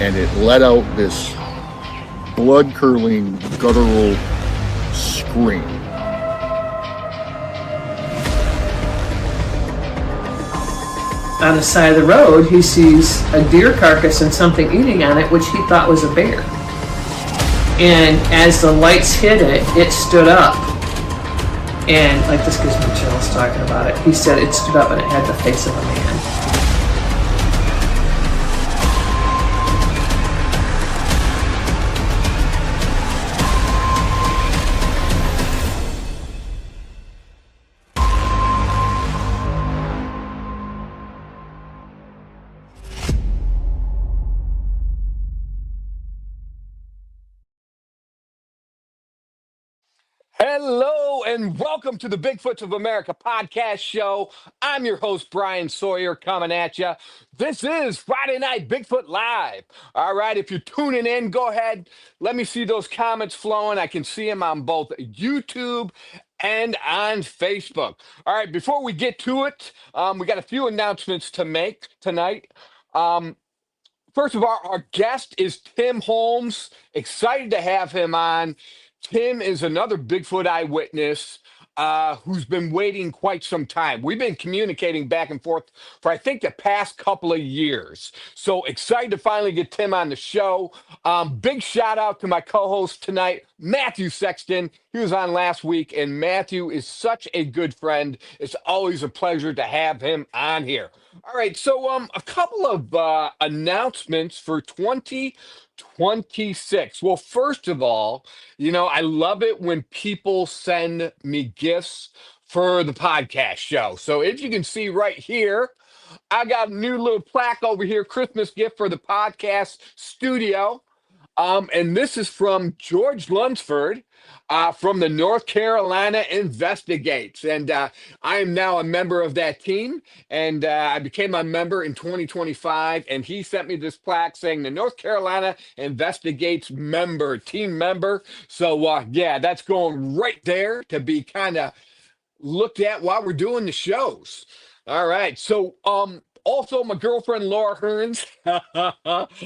and it let out this blood-curdling, guttural scream. On the side of the road, he sees a deer carcass and something eating on it, which he thought was a bear. And as the lights hit it, it stood up. And, like, this gives me chills talking about it. He said it stood up and it had the face of a man. Hello and welcome to the Bigfoot of America podcast show. I'm your host, Bryan Sawyer, coming at you. This is Friday Night Bigfoot Live. All right, if you're tuning in, go ahead. Let me see those comments flowing. I can see them on both YouTube and on Facebook. All right, before we get to it, we got a few announcements to make tonight. First of all, our guest is Tim Holmes. Excited to have him on. Tim is another Bigfoot eyewitness who's been waiting quite some time. We've been communicating back and forth for, I think, the past couple of years. So excited to finally get Tim on the show. Big shout out to my co-host tonight, Matthew Sexton. He was on last week, and Matthew is such a good friend. It's always a pleasure to have him on here. All right, so a couple of announcements for 2026. Well, first of all, I love it when people send me gifts for the podcast show. So if you can see right here, I got a new little plaque over here, Christmas gift for the podcast studio. And this is from George Lunsford from the North Carolina Investigates. And I am now a member of that team. And I became a member in 2025. And he sent me this plaque saying the North Carolina Investigates team member. So, yeah, that's going right there to be kind of looked at while we're doing the shows. All right. So, also, my girlfriend Laura Hearns,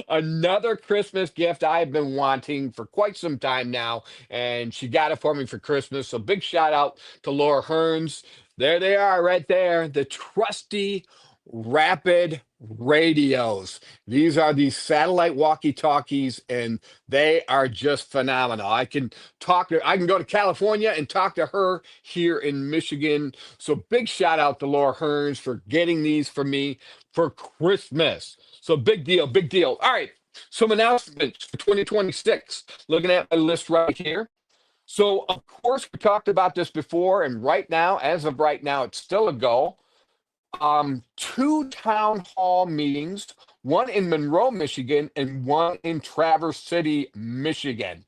another Christmas gift I've been wanting for quite some time now, and she got it for me for Christmas. So big shout out to Laura Hearns. There they are right there, the trusty rapid radios. These are these satellite walkie-talkies, and they are just phenomenal. I can go to California and talk to her here in Michigan. So big shout out to Laura Hearns for getting these for me for Christmas. So big deal, big deal. All right, some announcements for 2026. Looking at my list right here. So of course we talked about this before, and right now, as of right now, it's still a go. 2 town hall meetings, one in Monroe, Michigan, and one in Traverse City, Michigan.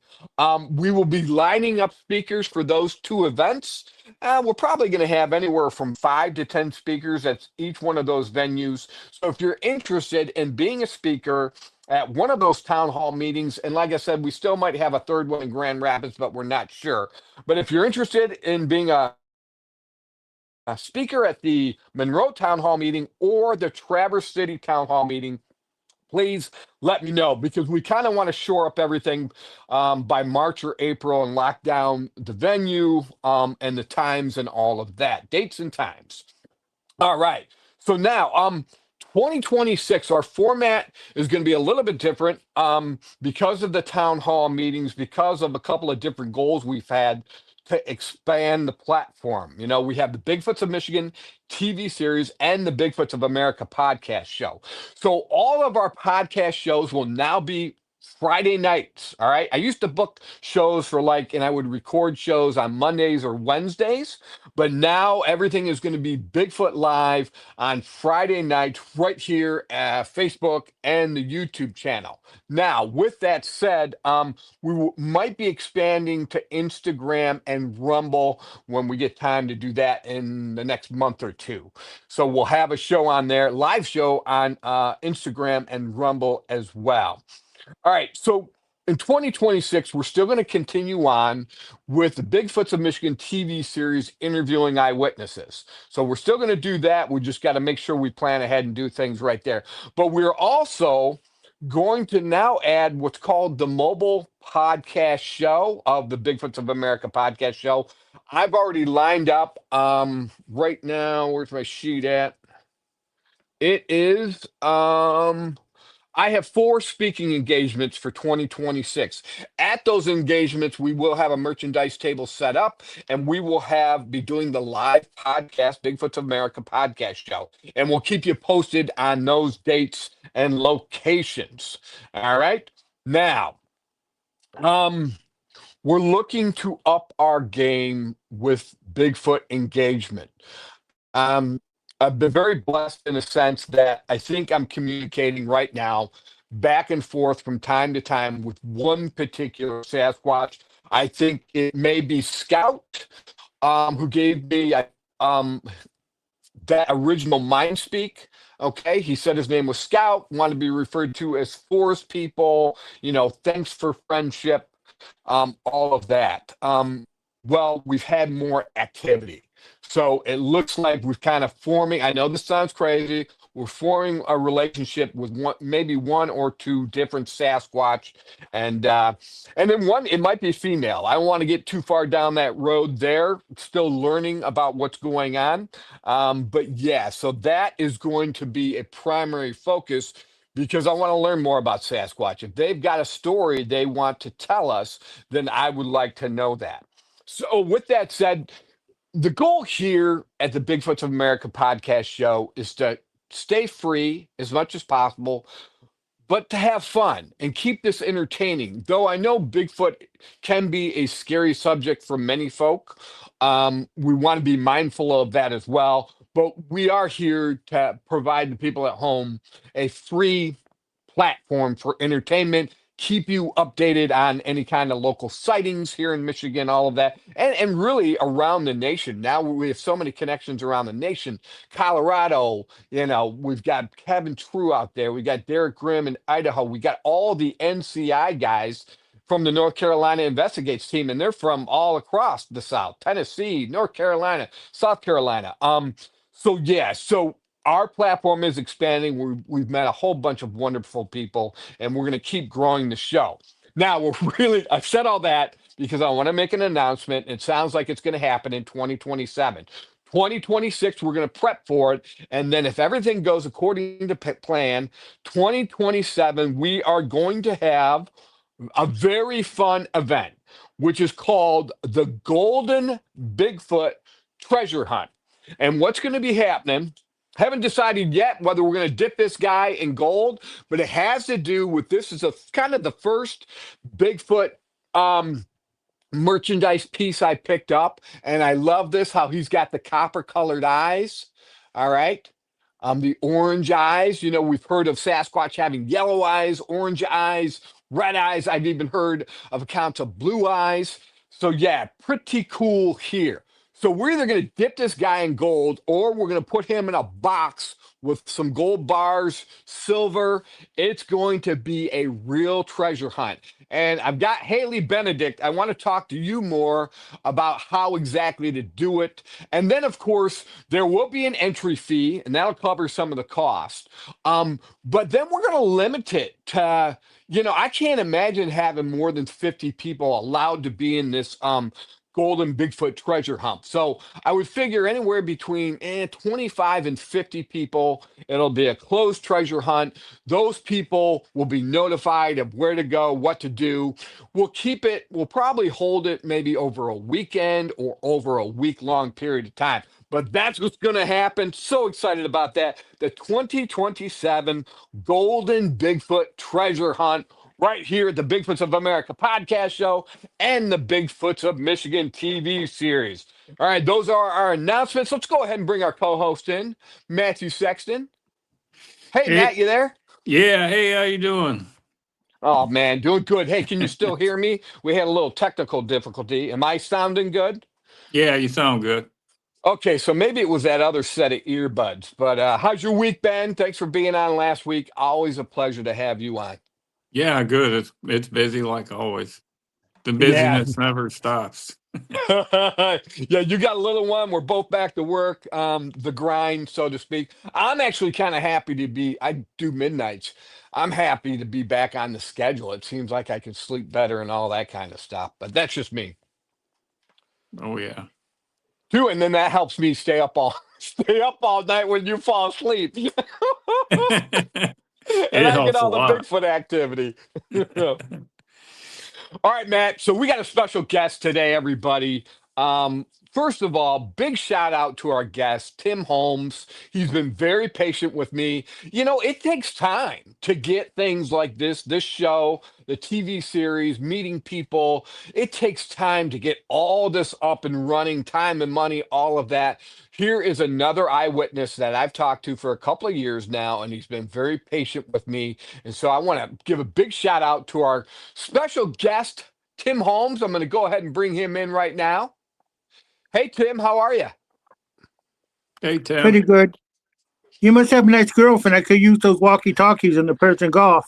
We will be lining up speakers for those 2 events. We're probably going to have anywhere from 5 to 10 speakers at each one of those venues. So if you're interested in being a speaker at one of those town hall meetings, and like I said, we still might have a third one in Grand Rapids, but we're not sure. But if you're interested in being a speaker at the Monroe Town Hall meeting or the Traverse City Town Hall meeting, please let me know, because we kind of want to shore up everything by March or April and lock down the venue and the times and all of that, dates and times. All right. So now, 2026, our format is going to be a little bit different because of the town hall meetings, because of a couple of different goals we've had to expand the platform. We have the Bigfoots of Michigan TV series and the Bigfoots of America podcast show. So all of our podcast shows will now be Friday nights. All right. I used to book shows and I would record shows on Mondays or Wednesdays, but now everything is going to be Bigfoot Live on Friday night right here at Facebook and the YouTube channel. Now, with that said, might be expanding to Instagram and Rumble when we get time to do that in the next month or 2. So we'll have a show on there, live show on Instagram and Rumble as well. All right, so in 2026, we're still going to continue on with the Bigfoots of Michigan TV series, interviewing eyewitnesses. So we're still going to do that. We just got to make sure we plan ahead and do things right there. But we're also going to now add what's called the mobile podcast show of the Bigfoots of America podcast show. I've already lined up right now. Where's my sheet at? It is I have 4 speaking engagements for 2026. At those engagements, we will have a merchandise table set up, and we will be doing the live podcast, Bigfoots of America podcast show. And we'll keep you posted on those dates and locations. All right. Now, we're looking to up our game with Bigfoot engagement. Um, I've been very blessed in a sense that I think I'm communicating right now back and forth from time to time with one particular Sasquatch. I think it may be Scout, who gave me that original mind speak. Okay, he said his name was Scout, wanted to be referred to as Forest People. Thanks for friendship, all of that. Well, we've had more activity. So it looks like we're kind of forming. I know this sounds crazy. We're forming a relationship with maybe one or 2 different Sasquatch, and then one. It might be female. I don't want to get too far down that road there. Still learning about what's going on, but yeah. So that is going to be a primary focus because I want to learn more about Sasquatch. If they've got a story they want to tell us, then I would like to know that. So with that said, the goal here at the Bigfoots of America podcast show is to stay free as much as possible, but to have fun and keep this entertaining. Though I know Bigfoot can be a scary subject for many folk, we want to be mindful of that as well. But we are here to provide the people at home a free platform for entertainment, keep you updated on any kind of local sightings here in Michigan, all of that, and really around the nation. Now we have so many connections around the nation. Colorado, we've got Kevin True out there. We got Derek Grimm in Idaho. We got all the NCI guys from the North Carolina Investigates team, and they're from all across the South, Tennessee, North Carolina, South Carolina. So our platform is expanding. We've met a whole bunch of wonderful people, and we're going to keep growing the show. Now, I've said all that because I want to make an announcement. It sounds like it's going to happen in 2027. 2026, we're going to prep for it. And then if everything goes according to plan, 2027, we are going to have a very fun event, which is called the Golden Bigfoot Treasure Hunt. And what's going to be happening, haven't decided yet whether we're going to dip this guy in gold, but it has to do with this is kind of the first Bigfoot merchandise piece I picked up. And I love this, how he's got the copper colored eyes. All right. The orange eyes, we've heard of Sasquatch having yellow eyes, orange eyes, red eyes. I've even heard of accounts of blue eyes. So yeah, pretty cool here. So we're either going to dip this guy in gold or we're going to put him in a box with some gold bars, silver. It's going to be a real treasure hunt. And I've got Haley Benedict. I want to talk to you more about how exactly to do it. And then, of course, there will be an entry fee, and that'll cover some of the cost. But then we're going to limit it to, I can't imagine having more than 50 people allowed to be in this Golden Bigfoot treasure hunt. So I would figure anywhere between 25 and 50 people. It'll be a closed treasure hunt. Those people will be notified of where to go, what to do. We'll probably hold it maybe over a weekend or over a week-long period of time. But that's what's going to happen. So excited about that. The 2027 Golden Bigfoot treasure hunt right here at the Bigfoots of America podcast show and the Bigfoots of Michigan TV series. All right, those are our announcements. Let's go ahead and bring our co-host in, Matthew Sexton. Hey, Matt, you there? Yeah, hey, how you doing? Oh, man, doing good. Hey, can you still hear me? We had a little technical difficulty. Am I sounding good? Yeah, you sound good. Okay, so maybe it was that other set of earbuds. But how's your week been? Thanks for being on last week. Always a pleasure to have you on. Yeah, good. It's busy like always. The Yeah. busyness never stops. Yeah, you got a little one. We're both back to work, the grind, so to speak. I'm actually kind of happy to be, I do midnights. I'm happy to be back on the schedule. It seems like I can sleep better and all that kind of stuff, but that's just me Oh yeah. too. And then that helps me stay up all stay up all night when you fall asleep, and It I get helps a all the lot. Bigfoot activity. All right, Matt. So we got a special guest today, everybody. First of all, big shout out to our guest, Tim Holmes. He's been very patient with me. You know, it takes time to get things like this show, the TV series, meeting people. It takes time to get all this up and running, time and money, all of that. Here is another eyewitness that I've talked to for a couple of years now, and he's been very patient with me. And so I want to give a big shout out to our special guest, Tim Holmes. I'm going to go ahead and bring him in right now. Hey, Tim, how are you? Hey Tim. Pretty good. You must have a nice girlfriend. I could use those walkie-talkies in the Persian Gulf.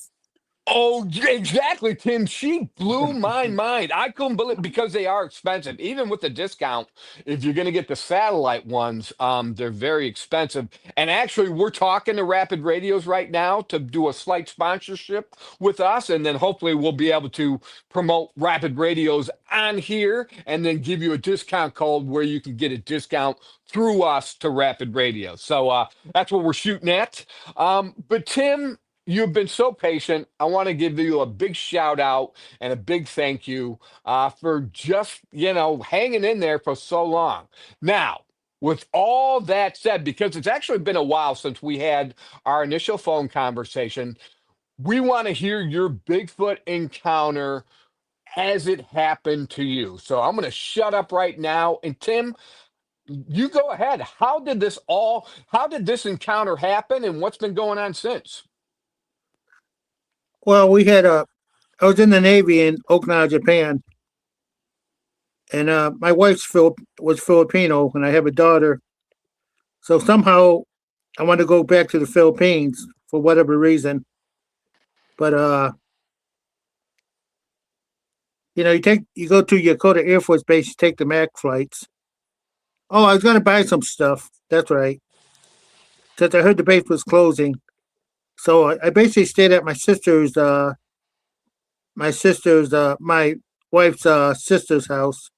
Oh, exactly, Tim. She blew my mind. I couldn't believe because they are expensive, even with the discount. If you're going to get the satellite ones, they're very expensive. And actually, we're talking to Rapid Radios right now to do a slight sponsorship with us, and then hopefully we'll be able to promote Rapid Radios on here, and then give you a discount code where you can get a discount through us to Rapid Radio. So that's what we're shooting at. But Tim, you've been so patient. I want to give you a big shout out and a big thank you for just, hanging in there for so long. Now, with all that said, because it's actually been a while since we had our initial phone conversation, we want to hear your Bigfoot encounter as it happened to you. So I'm going to shut up right now. And Tim, you go ahead. How did this encounter happen and what's been going on since? Well, I was in the Navy in Okinawa, Japan, and my was Filipino, and I have a daughter. So somehow I wanted to go back to the Philippines for whatever reason. But you go to Yokota Air Force Base, you take the MAC flights. Oh, I was gonna buy some stuff. That's right. Because I heard the base was closing. So I basically stayed at my my wife's sister's house.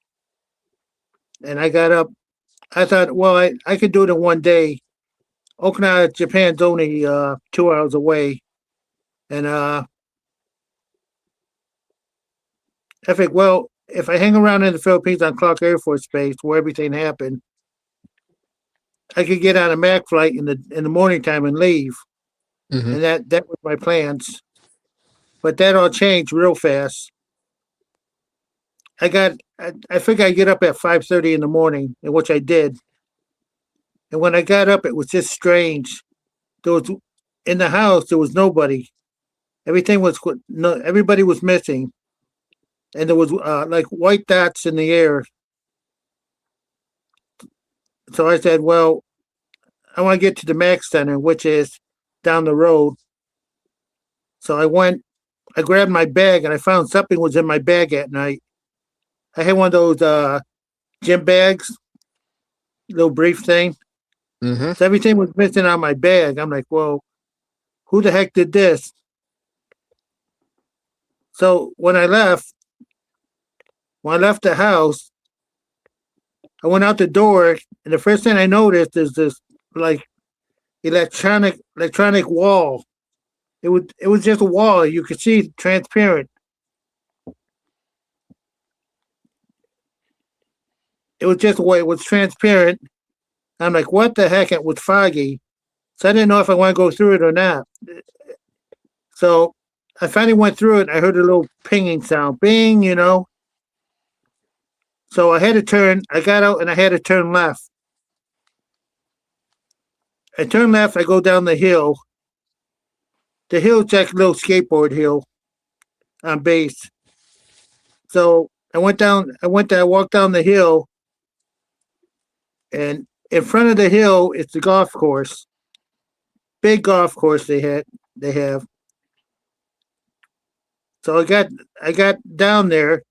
And I got up. I thought, well, I could do it in one day. Okinawa, Japan's only 2 hours away. And I think, well, if I hang around in the Philippines on Clark Air Force Base where everything happened, I could get on a MAC flight in the morning time and leave. Mm-hmm. And that was my plans. But that all changed real fast. I think I get up at 5:30 in the morning, which I did. And when I got up, it was just strange. There was in the house there was nobody. Everybody was missing, and there was like white dots in the air. So I said, "Well, I want to get to the MAC Center, which is down the road." So I went. I grabbed my bag, and I found something was in my bag at night. I had one of those gym bags, little brief thing. Mm-hmm. So everything was missing on my bag. I'm like, "Well, who the heck did this?" So when I left the house, I went out the door, and the first thing I noticed is this like electronic wall. It was just a wall. You could see transparent. It was just a way. It was transparent. I'm like, what the heck? It was foggy, so I didn't know if I want to go through it or not. So I finally went through it. I heard a little pinging sound, bing, So I had to turn. I got out and I had to turn left. I turn left. I go down the hill. The hill's like a little skateboard hill on base. So I went down. I walked down the hill, and in front of the hill is the golf course. Big golf course they have. So I got down there,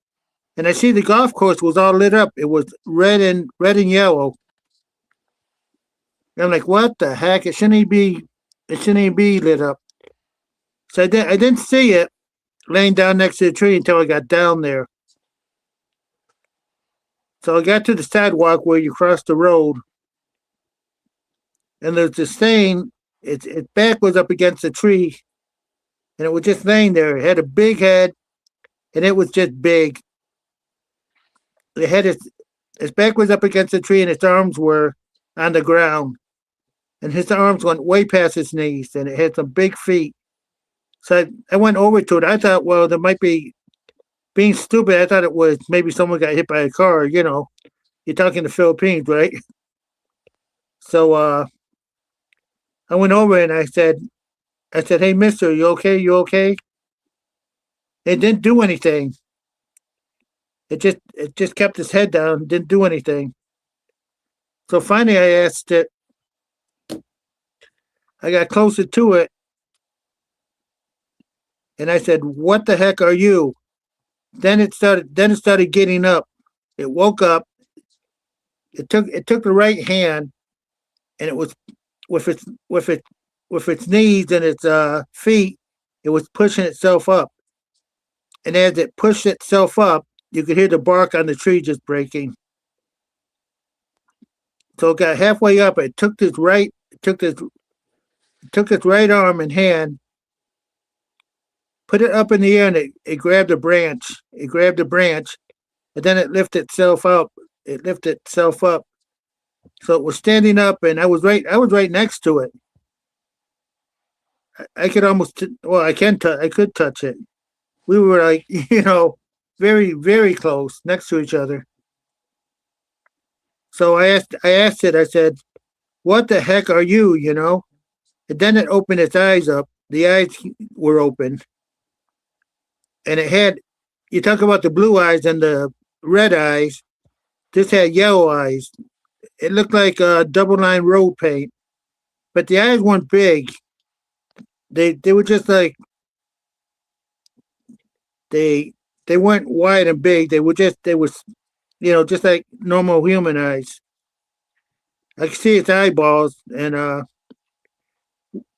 and I see the golf course was all lit up. It was red and yellow. And I'm like, what the heck? It shouldn't even be lit up. So I didn't see it laying down next to the tree until I got down there. So I got to the sidewalk where you cross the road, and there's this thing. Its back was up against the tree, and it was just laying there. It had a big head, and it was just big. It had its back was up against the tree, and its arms were on the ground, and his arms went way past his knees, and it had some big feet. So I went over to it. I thought, well, there might be being stupid. I thought it was maybe someone got hit by a car. You're talking the Philippines, right? So I went over and I said, hey, mister, you okay? You okay? It didn't do anything. It just kept its head down, didn't do anything. So finally I asked it, I got closer to it, and I said, what the heck are you? Then it started getting up. It woke up. It took the right hand, and it was with its knees and its feet, it was pushing itself up. And as it pushed itself up, you could hear the bark on the tree just breaking. So it got halfway up. It took its right arm and hand, put it up in the air, and it grabbed a branch. It grabbed a branch, and then it lifted itself up. It lifted itself up. So it was standing up, and I was right next to it. I could almost, well, I could touch it. We were like, very, very close next to each other. So I asked it, I said, what the heck are you, And then it opened its eyes up. The eyes were open. And it had, you talk about the blue eyes and the red eyes. This had yellow eyes. It looked like a double line road paint. But the eyes weren't big. They were just like, they weren't wide and big. They was just like normal human eyes. I could see its eyeballs, and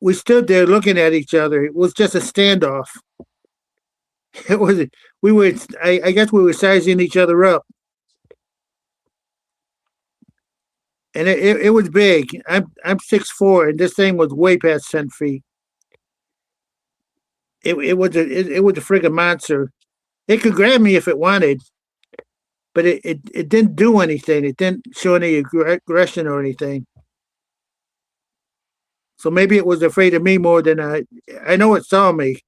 we stood there looking at each other. It was just a standoff. It was I guess we were sizing each other up. And it was big. I'm 6'4", and this thing was way past 10 feet. It was a friggin' monster. It could grab me if it wanted, but it didn't do anything. It didn't show any aggression or anything. So maybe it was afraid of me more than I know it saw me.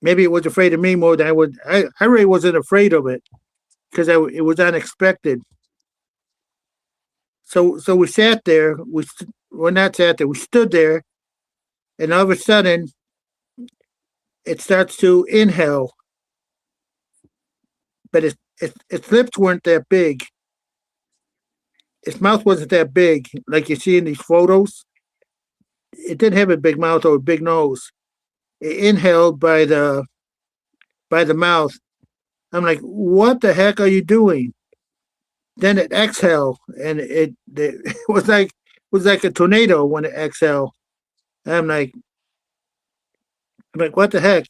Maybe it was afraid of me more than I would. I really wasn't afraid of it because it was unexpected. So we sat there. Not sat there. We stood there, and all of a sudden, it starts to inhale, but its lips weren't that big. Its mouth wasn't that big like you see in these photos. It didn't have a big mouth or a big nose. It inhaled by the mouth. I'm like, what the heck are you doing? Then it exhaled, and it was like a tornado when it exhaled. I'm like, what the heck?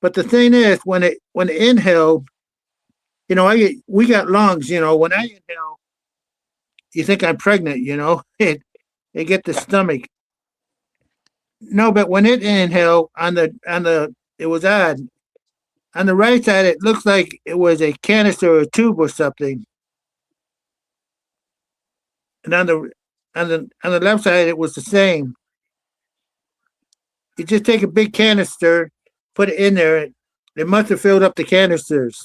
But the thing is, when it inhaled, we got lungs. When I inhale, you think I'm pregnant. It get the stomach. No, but when it inhaled it was odd. On the right side, it looks like it was a canister or a tube or something. And on the left side, it was the same. You just take a big canister, put it in there. It must have filled up the canisters.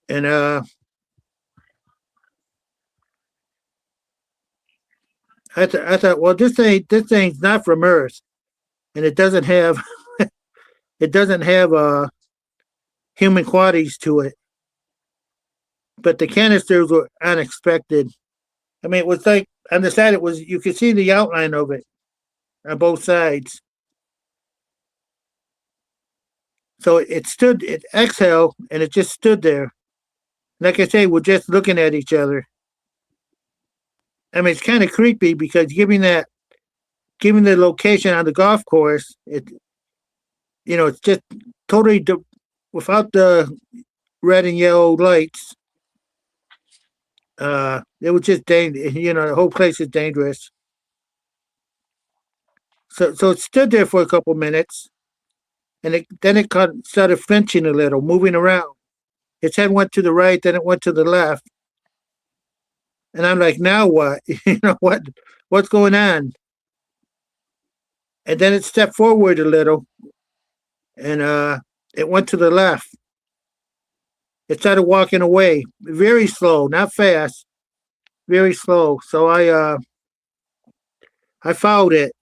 And I thought, well, this thing's not from Earth, and it doesn't have human qualities to it. But the canisters were unexpected. I mean, it was like on the side, you could see the outline of it on both sides. So it exhaled, and it just stood there. Like I say, we're just looking at each other. I mean, it's kind of creepy because given the location on the golf course, it's just totally without the red and yellow lights. It was just dangerous. The whole place is dangerous. So it stood there for a couple minutes, and then it started flinching a little, moving around. Its head went to the right, then it went to the left, and I'm like, now what? What's going on? And then it stepped forward a little, and it went to the left. It started walking away, very slow, not fast, very slow. So I followed it.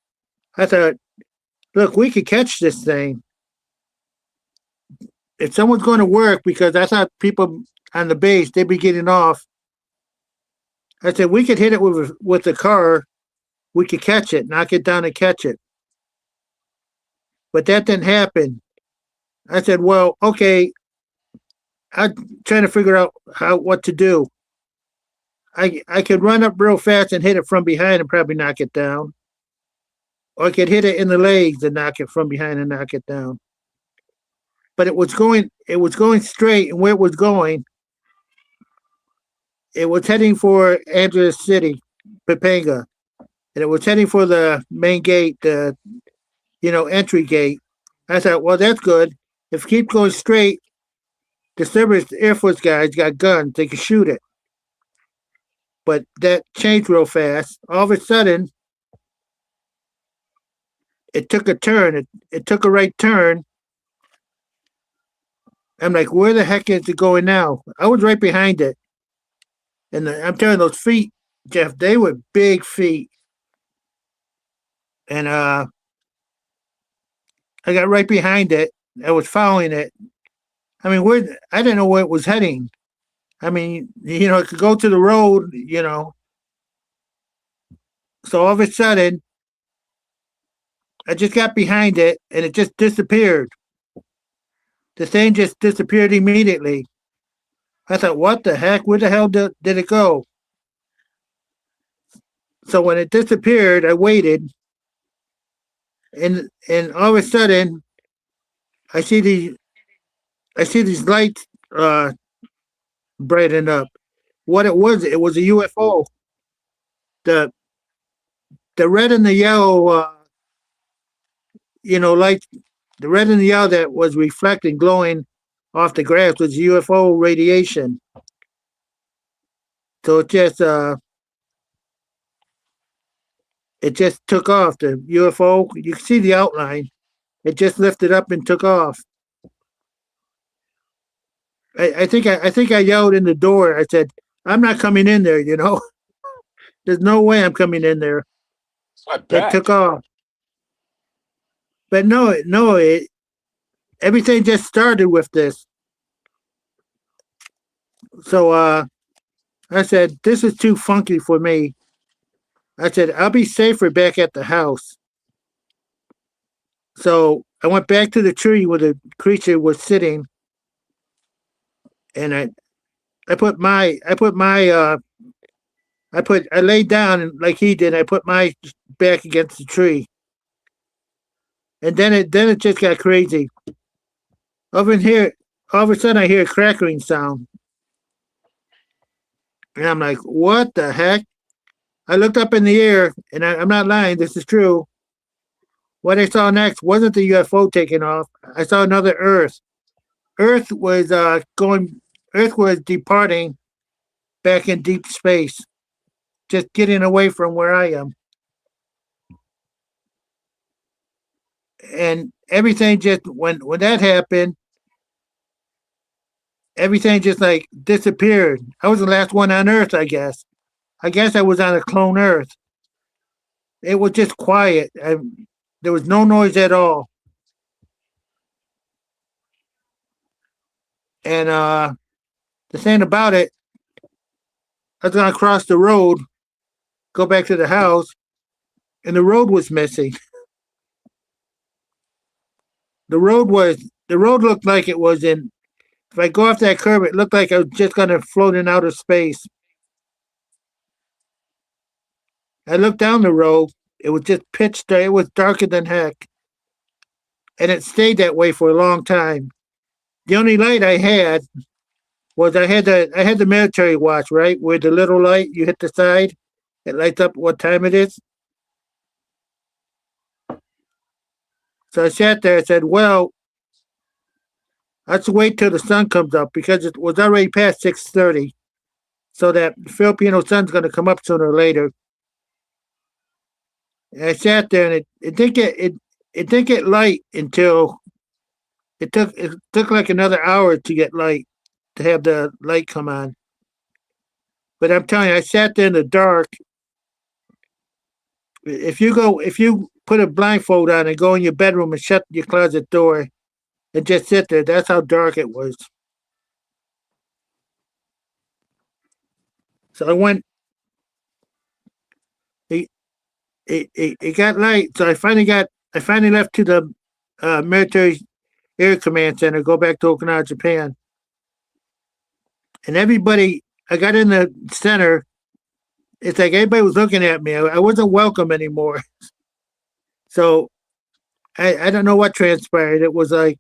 I thought, look, we could catch this thing. If someone's going to work, because I thought people on the base, they'd be getting off. I said, we could hit it with a car. We could catch it, knock it down and catch it. But that didn't happen. I said, well, okay. I'm trying to figure out what to do. I could run up real fast and hit it from behind and probably knock it down. Or I could hit it in the legs and knock it from behind and knock it down. But it was going straight, and where it was going, it was heading for Andrews City, Papanga. And it was heading for the main gate, the entry gate. I thought, well, that's good. If it keeps going straight, the Air Force guys got guns. They could shoot it. But that changed real fast. All of a sudden, it took a turn. It took a right turn. I'm like, where the heck is it going now? I was right behind it. And I'm telling those feet, Jeff, they were big feet. And I got right behind it. I was following it. I mean, I didn't know where it was heading. I mean, it could go to the road, So all of a sudden, I just got behind it, and it just disappeared. The thing just disappeared immediately. I thought, what the heck? Where the hell did it go? So when it disappeared, I waited, and all of a sudden, I see these lights brighten up. What it was a UFO. The red and the yellow, lights. The red and the yellow that was reflecting, glowing off the grass was UFO radiation. So it just took off. The UFO, you can see the outline. It just lifted up and took off. I think I yelled in the door. I said, "I'm not coming in there." There's no way I'm coming in there. I It bet. took off. But no, everything just started with this. So I said, this is too funky for me. I said, I'll be safer back at the house. So I went back to the tree where the creature was sitting, and I laid down like he did. I put my back against the tree, and then it just got crazy. Over here, all of a sudden I hear a crackling sound, and I'm like, what the heck? I looked up in the air, and I'm not lying. This is true. What I saw next wasn't the UFO taking off. I saw another Earth. Earth was departing back in deep space, just getting away from where I am. And everything just when that happened, everything just like disappeared. I was the last one on Earth, I guess. I guess I was on a clone Earth. It was just quiet. There was no noise at all. And the thing about it, I was gonna cross the road, go back to the house, and the road was missing. The road the road looked like it was in. If I go off that curb, it looked like I was just gonna float in outer space. I looked down the road. It was just pitch dark. It was darker than heck, and it stayed that way for a long time. The only light I had was I had the military watch, right, where the little light you hit the side, it lights up what time it is. So I sat there and said, "Well, let's wait till the sun comes up because it was already past 6:30, so that Filipino sun's going to come up sooner or later." And I sat there, and it didn't get light until it took like another hour to get light to have the light come on. But I'm telling you, I sat there in the dark. If you put a blindfold on and go in your bedroom and shut your closet door and just sit there, that's how dark it was. So I went. It got light, so I finally left to the military air command center, go back to Okinawa, Japan, and everybody. I got in the center. It's like everybody was looking at me. I wasn't welcome anymore. So I don't know what transpired. It was like,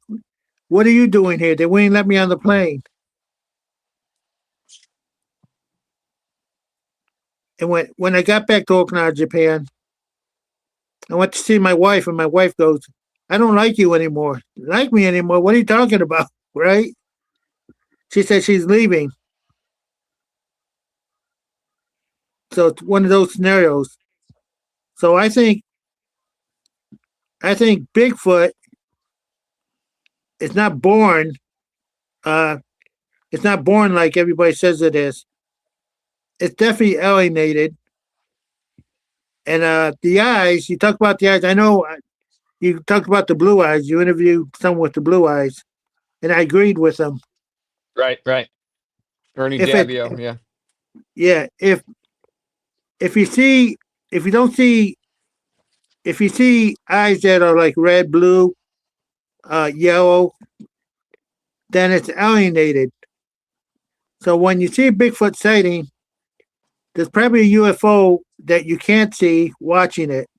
what are you doing here? They wouldn't let me on the plane. And when I got back to Okinawa, Japan, I went to see my wife, and my wife goes, "I don't like you anymore. Like me anymore? What are you talking about?" Right? She said she's leaving. So it's one of those scenarios. So I think Bigfoot is not born. Uh, it's not born like everybody says it is. It's definitely alienated. And the eyes, you talk about the eyes. I know you talked about the blue eyes. You interviewed someone with the blue eyes, and I agreed with them. Right, right. Ernie If it, Davio, yeah. yeah, if you see, if you don't see, if you see eyes that are like red, blue, yellow, then it's alienated. So when you see a Bigfoot sighting, there's probably a UFO that you can't see watching it.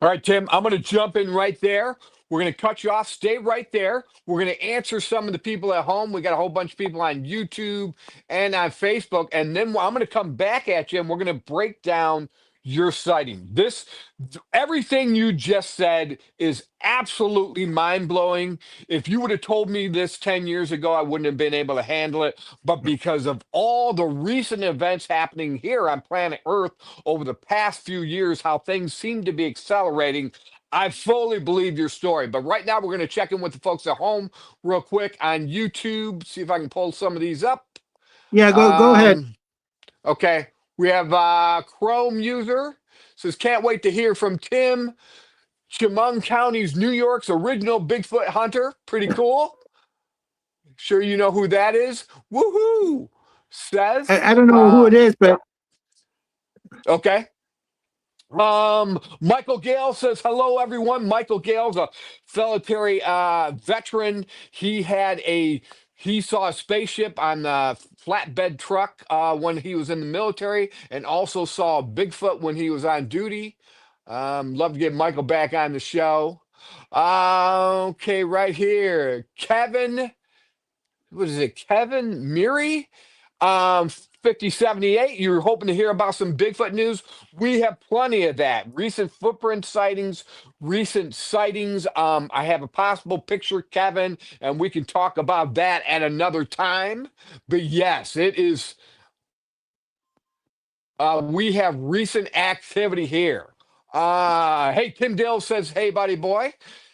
All right, Tim, I'm going to jump in right there. We're going to cut you off. Stay right there. We're going to answer some of the people at home. We got a whole bunch of people on YouTube and on Facebook. And then I'm going to come back at you, and we're going to break down your sighting. Everything you just said is absolutely mind-blowing. If you would have told me this 10 years ago, I wouldn't have been able to handle it. But because of all the recent events happening here on planet Earth over the past few years, how things seem to be accelerating, I fully believe your story. But right now, we're going to check in with the folks at home real quick on YouTube, see if I can pull some of these up. Yeah, go ahead. Okay. We have Chrome user says, "Can't wait to hear from Tim, Chemung County's New York's original Bigfoot hunter." Pretty cool. Sure you know who that is? Woohoo! Says. I don't know who it is, but Okay. Michael Gale says, "Hello, everyone." Michael Gale's a military veteran. He saw a spaceship on the flatbed truck when he was in the military, and also saw Bigfoot when he was on duty. Love to get Michael back on the show. Okay, right here, Kevin. What is it, Kevin Meary? 5078, you're hoping to hear about some Bigfoot news. We have plenty of that. Recent footprint sightings, recent sightings. I have a possible picture, Kevin, and we can talk about that at another time. But yes, it is. We have recent activity here. Hey, Tim Dale says, "Hey, buddy boy."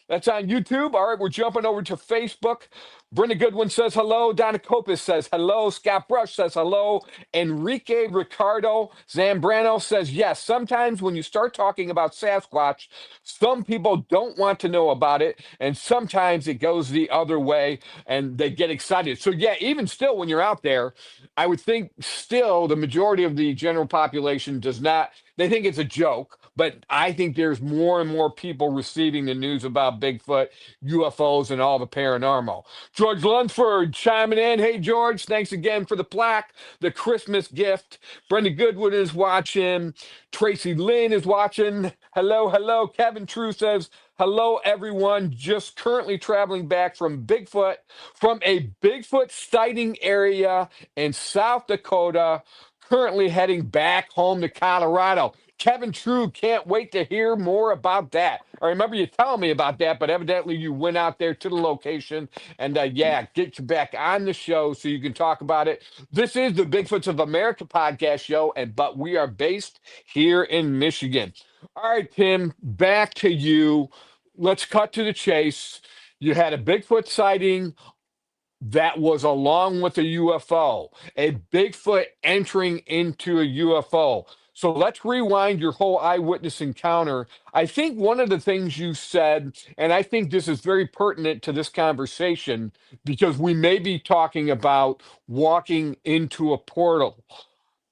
That's on YouTube. All right, we're jumping over to Facebook. Brenda Goodwin says hello. Donna Copus says hello. Scott Brush says hello. Enrique Ricardo Zambrano says yes. Sometimes when you start talking about Sasquatch, some people don't want to know about it, and sometimes it goes the other way and they get excited. So, yeah, even still, when you're out there, I would think still the majority of the general population does not, they think it's a joke, but I think there's more and more people receiving the news about Bigfoot, UFOs, and all the paranormal. George Lunsford chiming in. Hey, George, thanks again for the plaque, the Christmas gift. Brenda Goodwood is watching. Tracy Lynn is watching. Hello, hello. Kevin True says, hello, everyone. Just currently traveling back from a Bigfoot sighting area in South Dakota, currently heading back home to Colorado. Kevin True, can't wait to hear more about that. I remember you telling me about that, but evidently you went out there to the location and yeah, get you back on the show so you can talk about it. This is the Bigfoots of America podcast show, but we are based here in Michigan. All right, Tim, back to you. Let's cut to the chase. You had a Bigfoot sighting that was along with a UFO, a Bigfoot entering into a UFO. So let's rewind your whole eyewitness encounter. I think one of the things you said, and I think this is very pertinent to this conversation, because we may be talking about walking into a portal,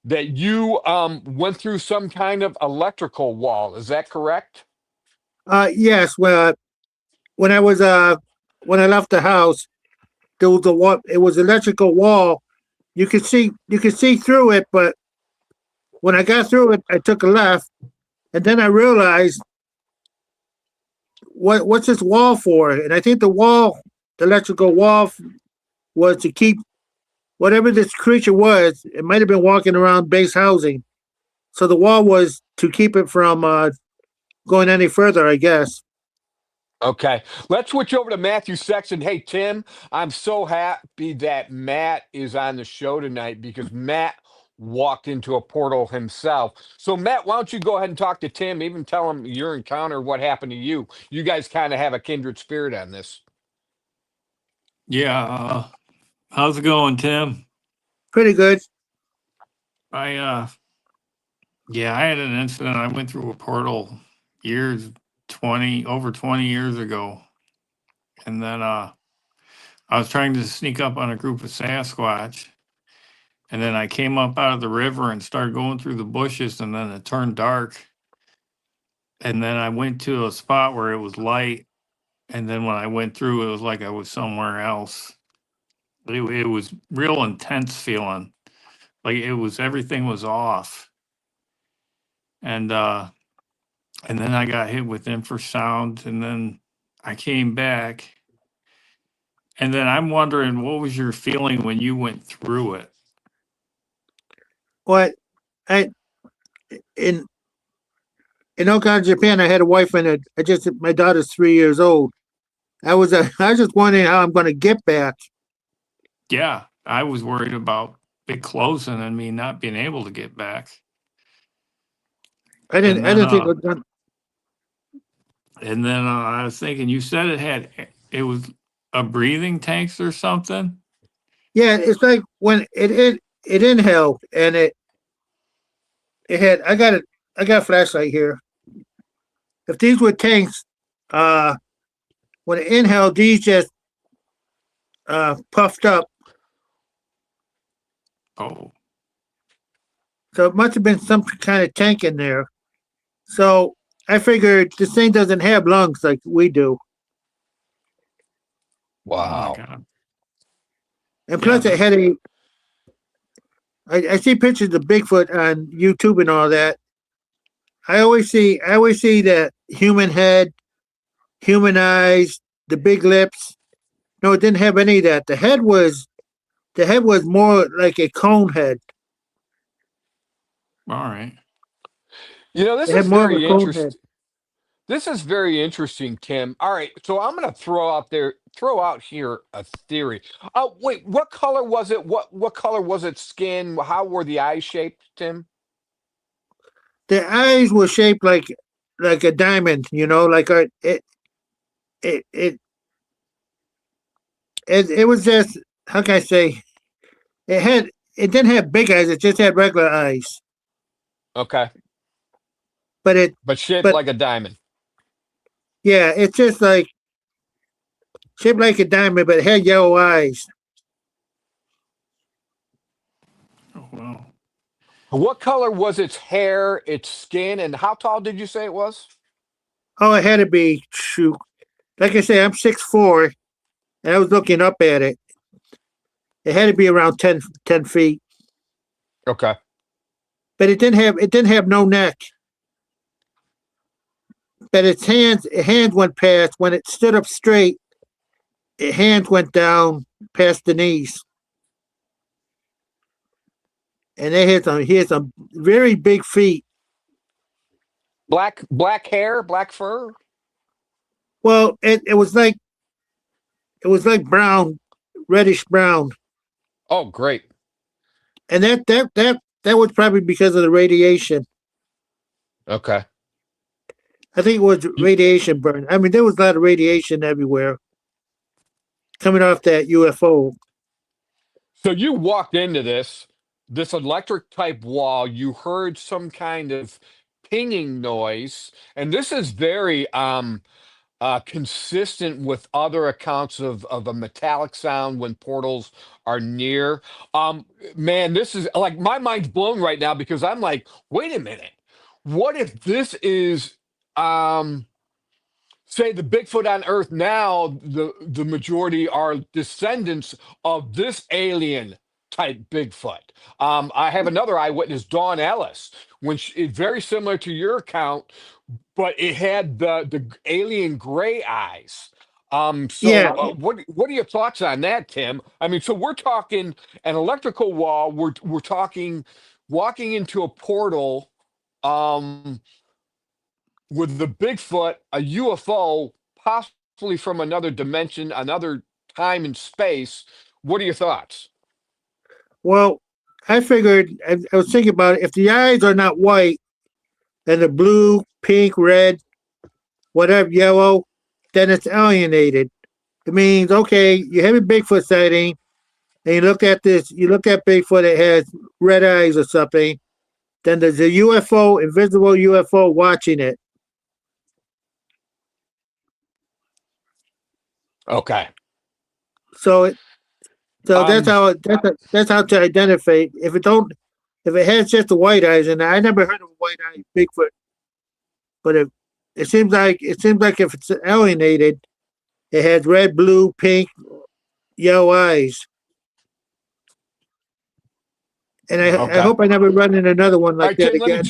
that you went through some kind of electrical wall. Is that correct? Yes. Well, when I was when I left the house, there was a wall. It was electrical wall. You could see through it, but when I got through it, I took a left, and then I realized what's this wall for? And I think the electrical wall, was to keep whatever this creature was. It might have been walking around base housing, so the wall was to keep it from going any further, I guess. Okay, let's switch over to Matthew Sexton. Hey, Tim, I'm so happy that Matt is on the show tonight because Matt walked into a portal himself. So, Matt, why don't you go ahead and talk to Tim, even tell him your encounter, what happened to you. You guys kind of have a kindred spirit on this. Yeah. How's it going, Tim? Pretty good. I yeah, I had an incident. I went through a portal over 20 years ago. And then I was trying to sneak up on a group of Sasquatch. And then I came up out of the river and started going through the bushes, and then it turned dark. And then I went to a spot where it was light. And then when I went through, it was like I was somewhere else. It was real intense feeling. Like everything was off. And then I got hit with infrasound, and then I came back. And then I'm wondering, what was your feeling when you went through it? What I in Okinawa, Japan, I had a wife and my daughter's 3 years old. I was just wondering how I'm going to get back. Yeah, I was worried about it closing and me not being able to get back. I didn't think it was done. And then I was thinking, you said it was a breathing tanks or something. Yeah, it's like when it inhaled and it had. I got a flashlight here. If these were tanks, when it inhaled, these just puffed up. Oh, So it must have been some kind of tank in there. So I figured this thing doesn't have lungs like we do. oh my Wow. God. And Yeah, plus, it had I see pictures of Bigfoot on YouTube and all that. I always see that human head, human eyes, the big lips. No, it didn't have any of that. The head was more like a cone head. all right. You know, this It had is more of a very cone head. interesting. This is very interesting, Tim. All right, so I'm going to throw out here a theory. Oh, wait, what color was it? What color was its skin? How were the eyes shaped, Tim? The eyes were shaped like a diamond. Like it it was just, how can I say, it didn't have big eyes. It just had regular eyes. Okay. But it But shaped but like a diamond. yeah, it's just like shaped like a diamond, but it had yellow eyes. Oh, wow. What color was its hair, its skin, and how tall did you say it was? Oh, it had to be shoot. Like I say, I'm 6'4", and I was looking up at it. It had to be around 10 feet. Okay. But it didn't have no neck. But its hands went past when it stood up straight. Its hands went down past the knees, and he had some very big feet. Black hair, black fur. Well, it was like brown, reddish brown, Oh, great. and that was probably because of the radiation. Okay. I think it was radiation burn. I mean, there was a lot of radiation everywhere coming off that UFO. So you walked into this electric type wall. You heard some kind of pinging noise, and this is very consistent with other accounts of a metallic sound when portals are near. Man, this is like my mind's blown right now because I'm like, wait a minute, what if this is say the Bigfoot on Earth now, the majority are descendants of this alien type Bigfoot. I have another eyewitness, Dawn Ellis, when very similar to your account, but it had the alien gray eyes. Yeah, What are your thoughts on that, Tim? I mean, so we're talking an electrical wall. We're talking walking into a portal. Um, with the Bigfoot, a UFO, possibly from another dimension, another time and space. What are your thoughts? well, I figured, I was thinking about it. If the eyes are not white and the blue, pink, red, whatever, yellow, then it's alienated. It means, okay, you have a Bigfoot sighting, and you look at Bigfoot, it has red eyes or something, then there's a UFO, invisible UFO watching it. Okay. So it, so that's Um, how to identify. If it has just the white eyes, and I never heard of a white eye Bigfoot, but it seems like if it's alienated, it has red, blue, pink, yellow eyes. And I okay. hope I never run into another one All like right, that Tim, let me. again.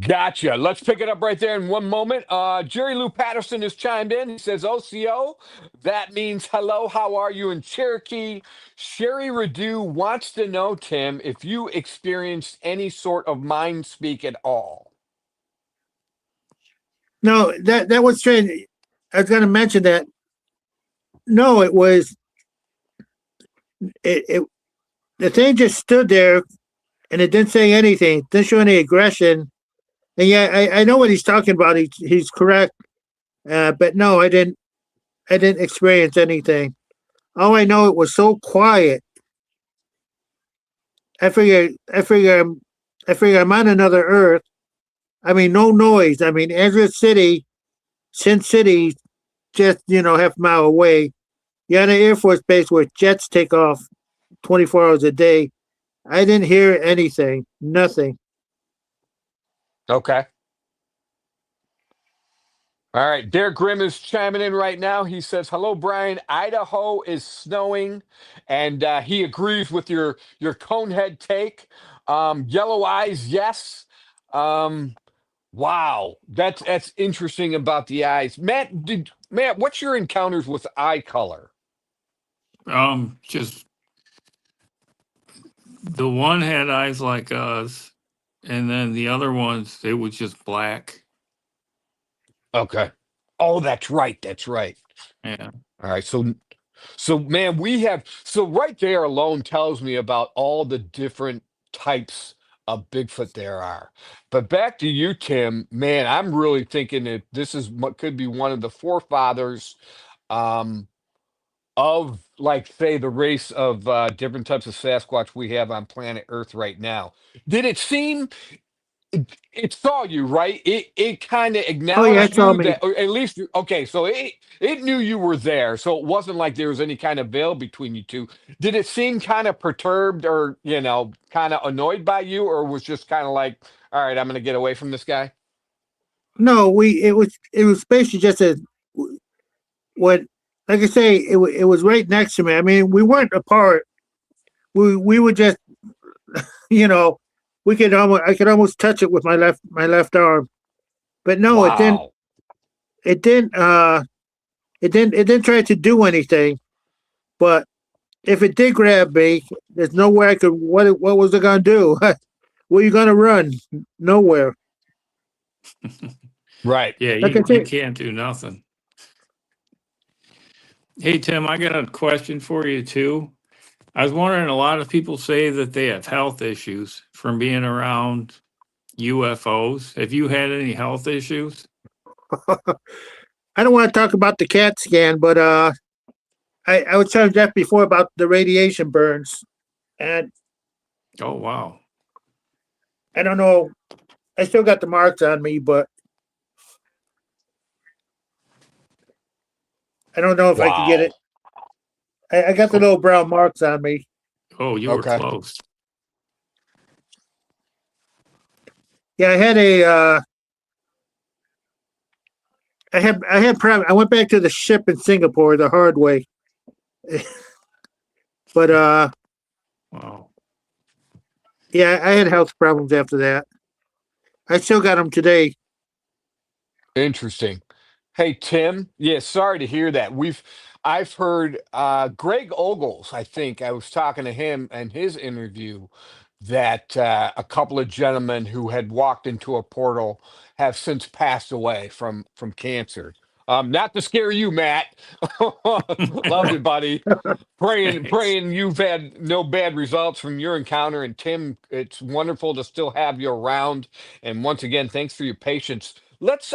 Gotcha. Let's pick it up right there in one moment. Jerry Lou Patterson has chimed in. He says, OCO, that means hello, how are you in Cherokee? Sherry Radu wants to know, Tim, if you experienced any sort of mind speak at all. No, that was strange. I was going to mention that. No, it the thing just stood there and it didn't say anything, didn't show any aggression. And yeah, I know what he's talking about. He's correct. But no, I didn't experience anything. All I know, it was so quiet. I figure I figure I'm I figure I'm on another Earth. I mean, no noise. I mean, Andrews City, Sin City, just half a mile away. You're on an Air Force base where jets take off 24 hours a day. I didn't hear anything, nothing. Okay. All right, Derek Grimm is chiming in right now. He says, "Hello, Brian. Idaho is snowing," and he agrees with your conehead take. Yellow eyes, yes. Um, wow, that's interesting about the eyes. Matt, what's your encounters with eye color? Just the one had eyes like us, and then the other ones, they were just black. Okay. Oh, that's right. That's right. Yeah. All right. So man, right there alone tells me about all the different types of Bigfoot there are. But back to you, Tim. Man, I'm really thinking that this is what could be one of the forefathers of, like, say, the race of different types of Sasquatch we have on planet Earth right now. Did it seem it saw you, right? It kind of Oh yeah, it acknowledged saw you me. that, or at least okay, so it knew you were there, so it wasn't like there was any kind of veil between you two. Did it seem kind of perturbed, or kind of annoyed by you, or was just kind of like, all right, I'm gonna get away from this guy? No, it was basically just a what, like I say, it was right next to me. I mean, we weren't apart. We were just, you know, I could almost touch it with my left arm. But no, it didn't. Wow. It didn't. It didn't try to do anything. But if it did grab me, there's nowhere I could. What was it gonna do? Where you gonna run? Nowhere. Right. Yeah, Like I you said, can't do nothing. Hey, Tim, I got a question for you too. I was wondering, a lot of people say that they have health issues from being around UFOs. Have you had any health issues? I don't want to talk about the CAT scan, but I was telling Jeff before about the radiation burns, and Oh, wow. I don't know. I still got the marks on me, but I don't know if I could get Wow. it. I got the Oh, little brown marks on me. oh, you were Okay. close. Yeah, I had a. I had problem. I went back to the ship in Singapore the hard way, but Wow. yeah, I had health problems after that. I still got them today. Interesting. Hey, Tim. Yeah, sorry to hear that. I've heard Greg Ogles, I think I was talking to him and his interview, that a couple of gentlemen who had walked into a portal have since passed away from cancer. Not to scare you, Matt. Love you, buddy. Praying, Thanks. praying you've had no bad results from your encounter. And Tim, it's wonderful to still have you around. And once again, thanks for your patience. Let's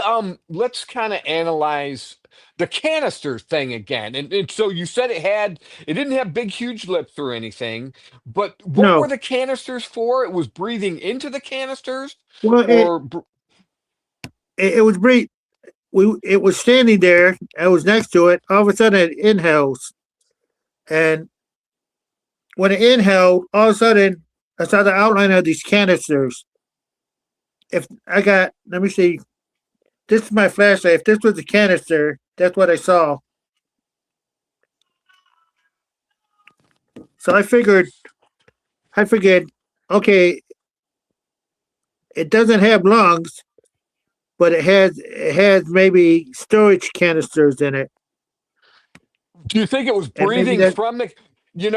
kind of analyze the canister thing again. And so you said it didn't have big huge lips or anything, but what No, were the canisters for? It was breathing into the canisters, well, or it was great. It was standing there. I was next to it. All of a sudden, it inhales, and when it inhaled, all of a sudden, I saw the outline of these canisters. If I got, let me see, this is my flashlight. If this was a canister, that's what I saw. So I figured, okay, it doesn't have lungs, but it has maybe storage canisters in it, do you think it was and maybe breathing that, from the,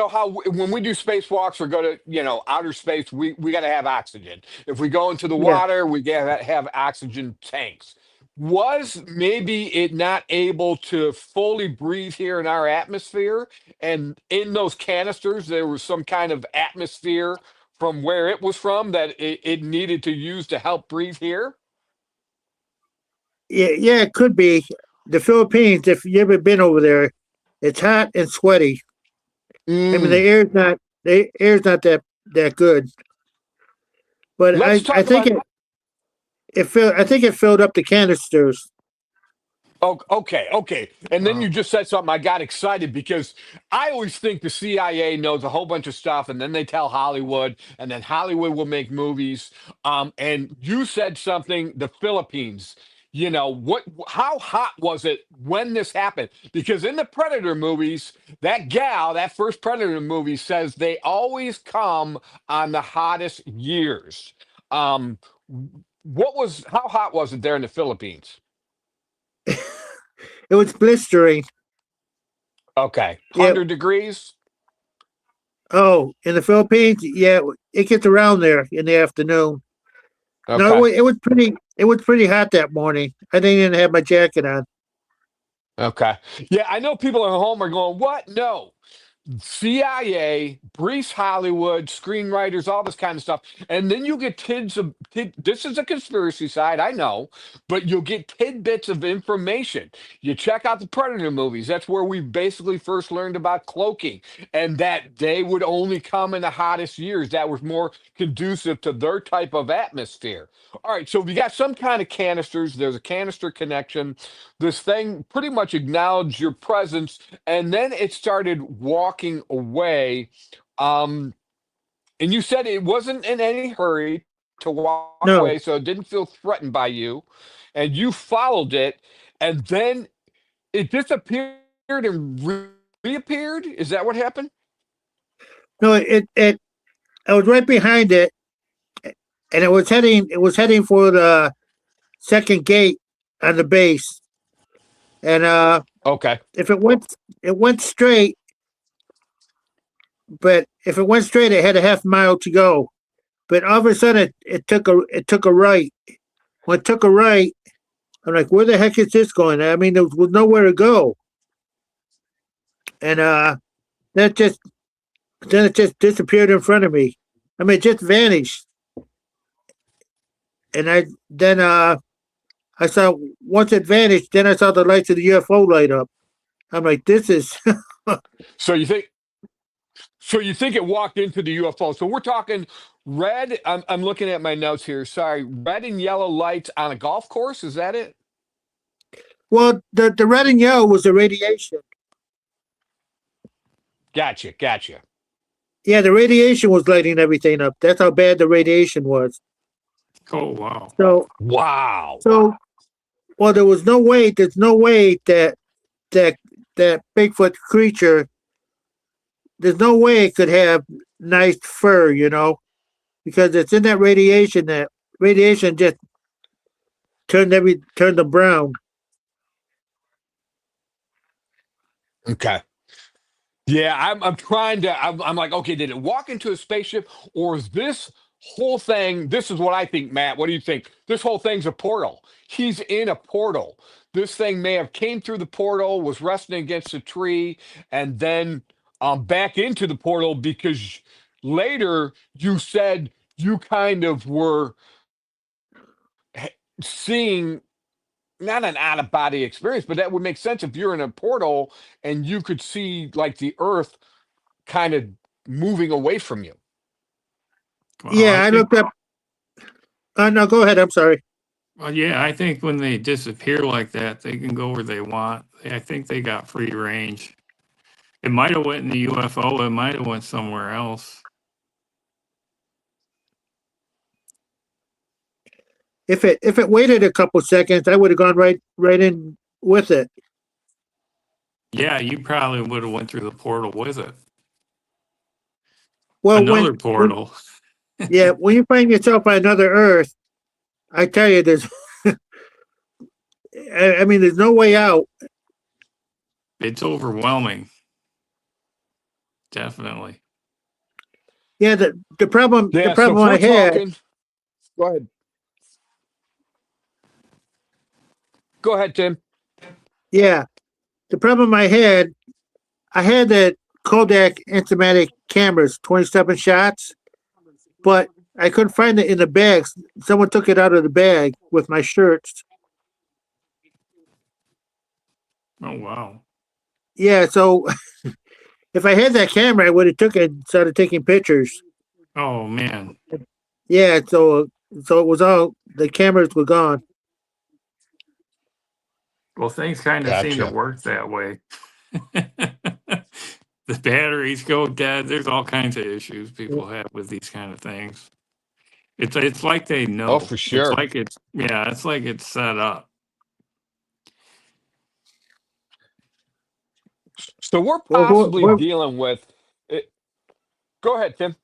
how when we do spacewalks or go to, outer space, we got to have oxygen. If we go into the yeah, water, we got to have oxygen tanks. Was maybe it not able to fully breathe here in our atmosphere? And in those canisters, there was some kind of atmosphere from where it was from that it needed to use to help breathe here? yeah, it could be the Philippines. If you ever been over there, it's hot and sweaty. I mean, Mm. the air's not that good, but Let's I talk think about. it filled up the canisters. Oh, okay, okay. And then you Wow. just said something. I got excited because I always think the CIA knows a whole bunch of stuff, and then they tell Hollywood, and then Hollywood will make movies. And you said something. The Philippines. What? How hot was it when this happened? Because in the Predator movies, that gal, that first Predator movie, says they always come on the hottest years. Um, how hot was it there in the Philippines? It was blistering. Okay, Yeah. 100 degrees. Oh, in the Philippines, yeah, it gets around there in the afternoon. No, Okay, it was pretty. It was pretty hot that morning. I didn't even have my jacket on. okay. Yeah, I know people at home are going, "What? No." CIA, Brees Hollywood, screenwriters, all this kind of stuff. And then you get this is a conspiracy side, I know, but you'll get tidbits of information. You check out the Predator movies. That's where we basically first learned about cloaking and that they would only come in the hottest years that was more conducive to their type of atmosphere. All right, so we got some kind of canisters. There's a canister connection. This thing pretty much acknowledged your presence, and then it started walking away. And you said it wasn't in any hurry to walk No, away, so it didn't feel threatened by you. And you followed it, and then it disappeared and reappeared. Is that what happened? no, I was right behind it, and it was heading for the second gate on the base. And Okay. if it went straight, but if it went straight, it had a half mile to go. But all of a sudden, it took a right. When it took a right, I'm like, where the heck is this going? I mean, there was nowhere to go. And that just then it just disappeared in front of me. I mean, it just vanished. And I saw once it vanished, then I saw the lights of the UFO light up. I'm like, this is So you think it walked into the UFO. So we're talking red. I'm looking at my notes here. Sorry, red and yellow lights on a golf course. Is that it? well, the red and yellow was the radiation. Gotcha. Yeah, the radiation was lighting everything up. That's how bad the radiation was. Oh, wow. Wow. So well, there's no way that that Bigfoot creature, there's no way it could have nice fur, because it's in that radiation. That radiation just turned them brown. Okay. Yeah, I'm trying to. I'm like, okay, did it walk into a spaceship, or is this whole thing? This is what I think, Matt. What do you think? This whole thing's a portal. He's in a portal. This thing may have came through the portal, was resting against a tree, and then back into the portal because later you said you kind of were seeing not an out of body experience, but that would make sense if you're in a portal and you could see like the Earth kind of moving away from you. Well, Yeah, I looked up. No, go ahead. I'm sorry. Well, yeah, I think when they disappear like that, they can go where they want. I think they got free range. It might have went in the UFO. It might have went somewhere else. If it waited a couple seconds, I would have gone right in with it. Yeah, you probably would have went through the portal with it. Well, Another portal. Yeah, when you find yourself on another Earth, I tell you, there's, I mean, there's no way out. It's overwhelming. Definitely. Yeah, the problem Yeah, the problem so I if we're had. talking, go ahead. Go ahead, Tim. Yeah, the problem I had the Kodak Instamatic cameras, 27 shots, but I couldn't find it in the bags. Someone took it out of the bag with my shirts. Oh, wow. Yeah, so if I had that camera, I would have took it and started taking pictures. Oh, man. Yeah, so it was all, the cameras were gone. Well, things kind of seem to Gotcha. work that way. The batteries go dead. There's all kinds of issues people have with these kind of things. It's like they know. Oh, for sure. It's like it's set up. So we're Well, possibly dealing with it. Go ahead, Tim.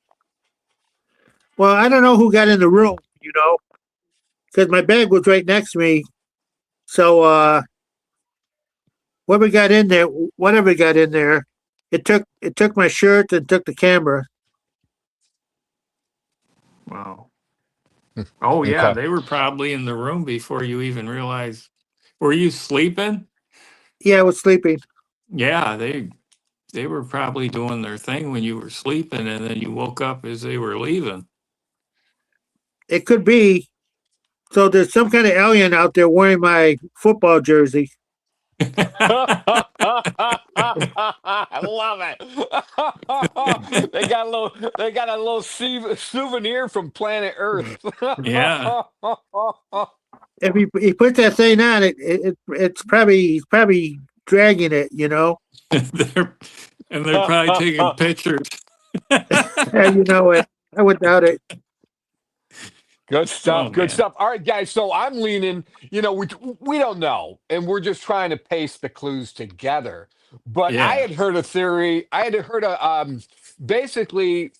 well, I don't know who got in the room, because my bag was right next to me. So whatever got in there, it took my shirt and took the camera. Wow. Oh, yeah, Okay. they were probably in the room before you even realized. Were you sleeping? Yeah, I was sleeping. Yeah, they they were probably doing their thing when you were sleeping, and then you woke up as they were leaving. It could be. So there's some kind of alien out there wearing my football jersey. I love it. They got a little souvenir from planet Earth. Yeah. If he puts that thing on, it's probably he's probably dragging it. they're probably taking pictures. It. I would doubt it. Good stuff. Oh, Good man. stuff. All right, guys. So I'm leaning. We don't know, and we're just trying to paste the clues together. But I Yeah. had heard a theory. I had heard basically,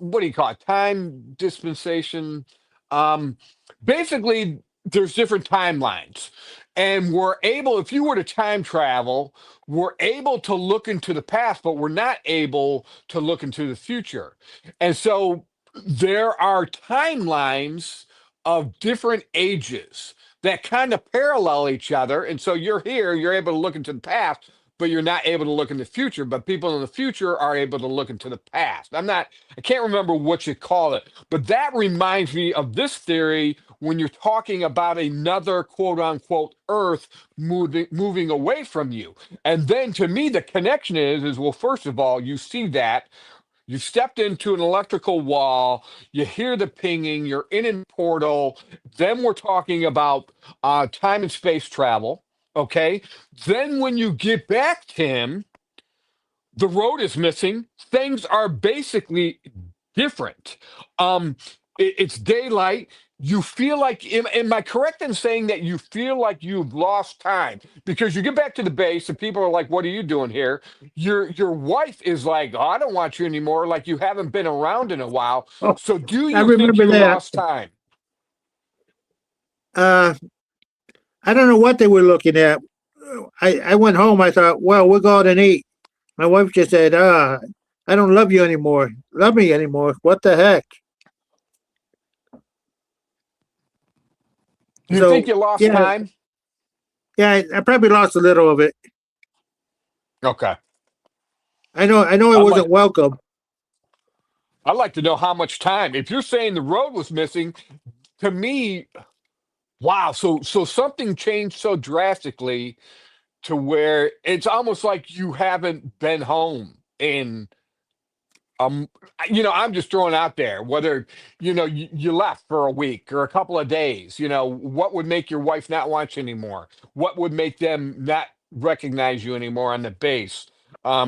what do you call it? Time dispensation. Um, basically, there's different timelines, and we're able. If you were to time travel, we're able to look into the past, but we're not able to look into the future, and so there are timelines of different ages that kind of parallel each other. And so you're here, you're able to look into the past, but you're not able to look in the future. But people in the future are able to look into the past. I can't remember what you call it, but that reminds me of this theory when you're talking about another quote unquote Earth moving away from you. And then to me, the connection is well, first of all, you see that. You stepped into an electrical wall, you hear the pinging, you're in a portal. Then we're talking about time and space travel. Okay. Then when you get back, Tim, the road is missing. Things are basically different. It's daylight. You feel like, am I correct in saying that you feel like you've lost time because you get back to the base and people are like, "What are you doing here?" Your wife is like, "Oh, I don't want you anymore. Like you haven't been around in a while." Oh, So, do I you think remember you that. lost time? Uh, I don't know what they were looking at. I went home. I thought, well, we'll go out and eat. My wife just said, I don't love you anymore. Love me anymore. What the heck? You think So you lost yeah, time? yeah, I probably lost a little of it. Okay. I know I I'd like wasn't welcome. I'd like to know how much time. If you're saying the road was missing, to me, wow. So something changed so drastically to where it's almost like you haven't been home in um I'm just throwing out there whether you left for a week or a couple of days. What would make your wife not want you anymore? What would make them not recognize you anymore on the base?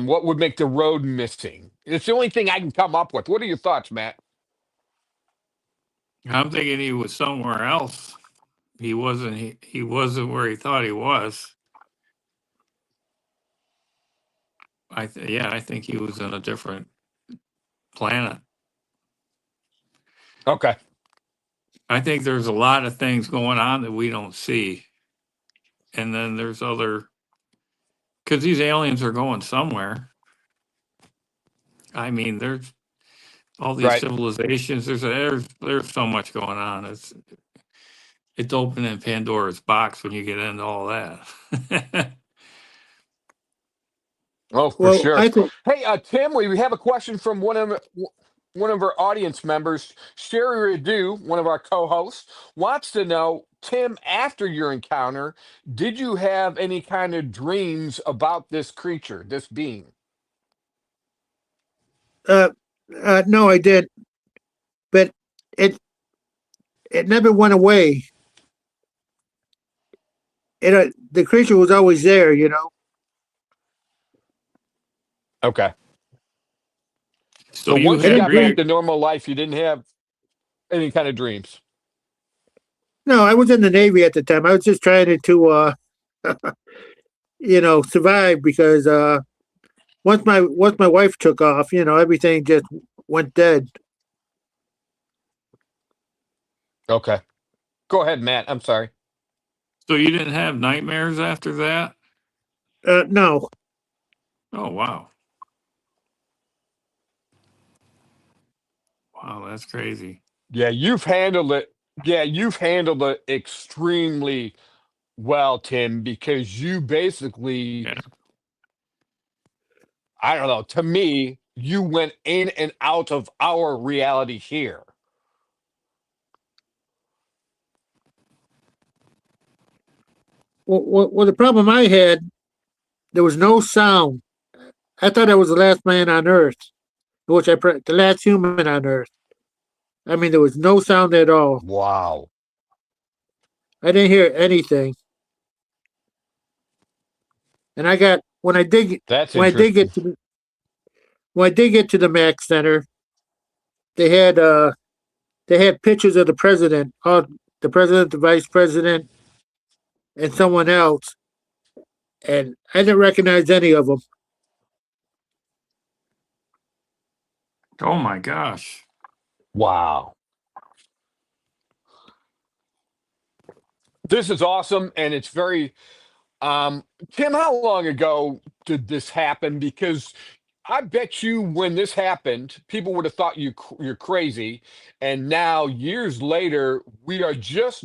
What would make the road missing? It's the only thing I can come up with. What are your thoughts, Matt? I'm thinking he was somewhere else. He wasn't. He wasn't where he thought he was. I think he was in a different planet. Okay. I think there's a lot of things going on that we don't see, and then there's other because these aliens are going somewhere. I mean, there's all these Right. civilizations. There's so much going on. It's opening Pandora's box when you get into all that. Oh, for Well, sure. I think Hey, Tim, we have a question from one of our audience members, Sherry Radu, one of our co-hosts, wants to know, Tim, after your encounter, did you have any kind of dreams about this creature, this being? uh, no, I did, but it it never went away. The creature was always there. Okay. So So you once you I had didn't got back dream. to normal life, you didn't have any kind of dreams. No, I was in the Navy at the time. I was just trying to survive because once my wife took off, everything just went dead. Okay. Go ahead, Matt. I'm sorry. so you didn't have nightmares after that? No, Oh wow, wow, that's crazy. Yeah, you've handled it. Yeah, you've handled it extremely well, Tim, because you basically Yeah, I don't know. To me, you went in and out of our reality here. Well, the problem I had, there was no sound. I thought I was the last man on Earth, the last human on Earth. I mean, there was no sound at all. Wow. I didn't hear anything. And I got That's when I did interesting. get to the, when I did get to the Mac Center, they had uh they had pictures of the president, the president, the vice president, and someone else, and I didn't recognize any of them. Oh my gosh. Wow. This is awesome. And it's very, Tim, how long ago did this happen? Because I bet you when this happened, people would have thought you're crazy, and now years later, we are just,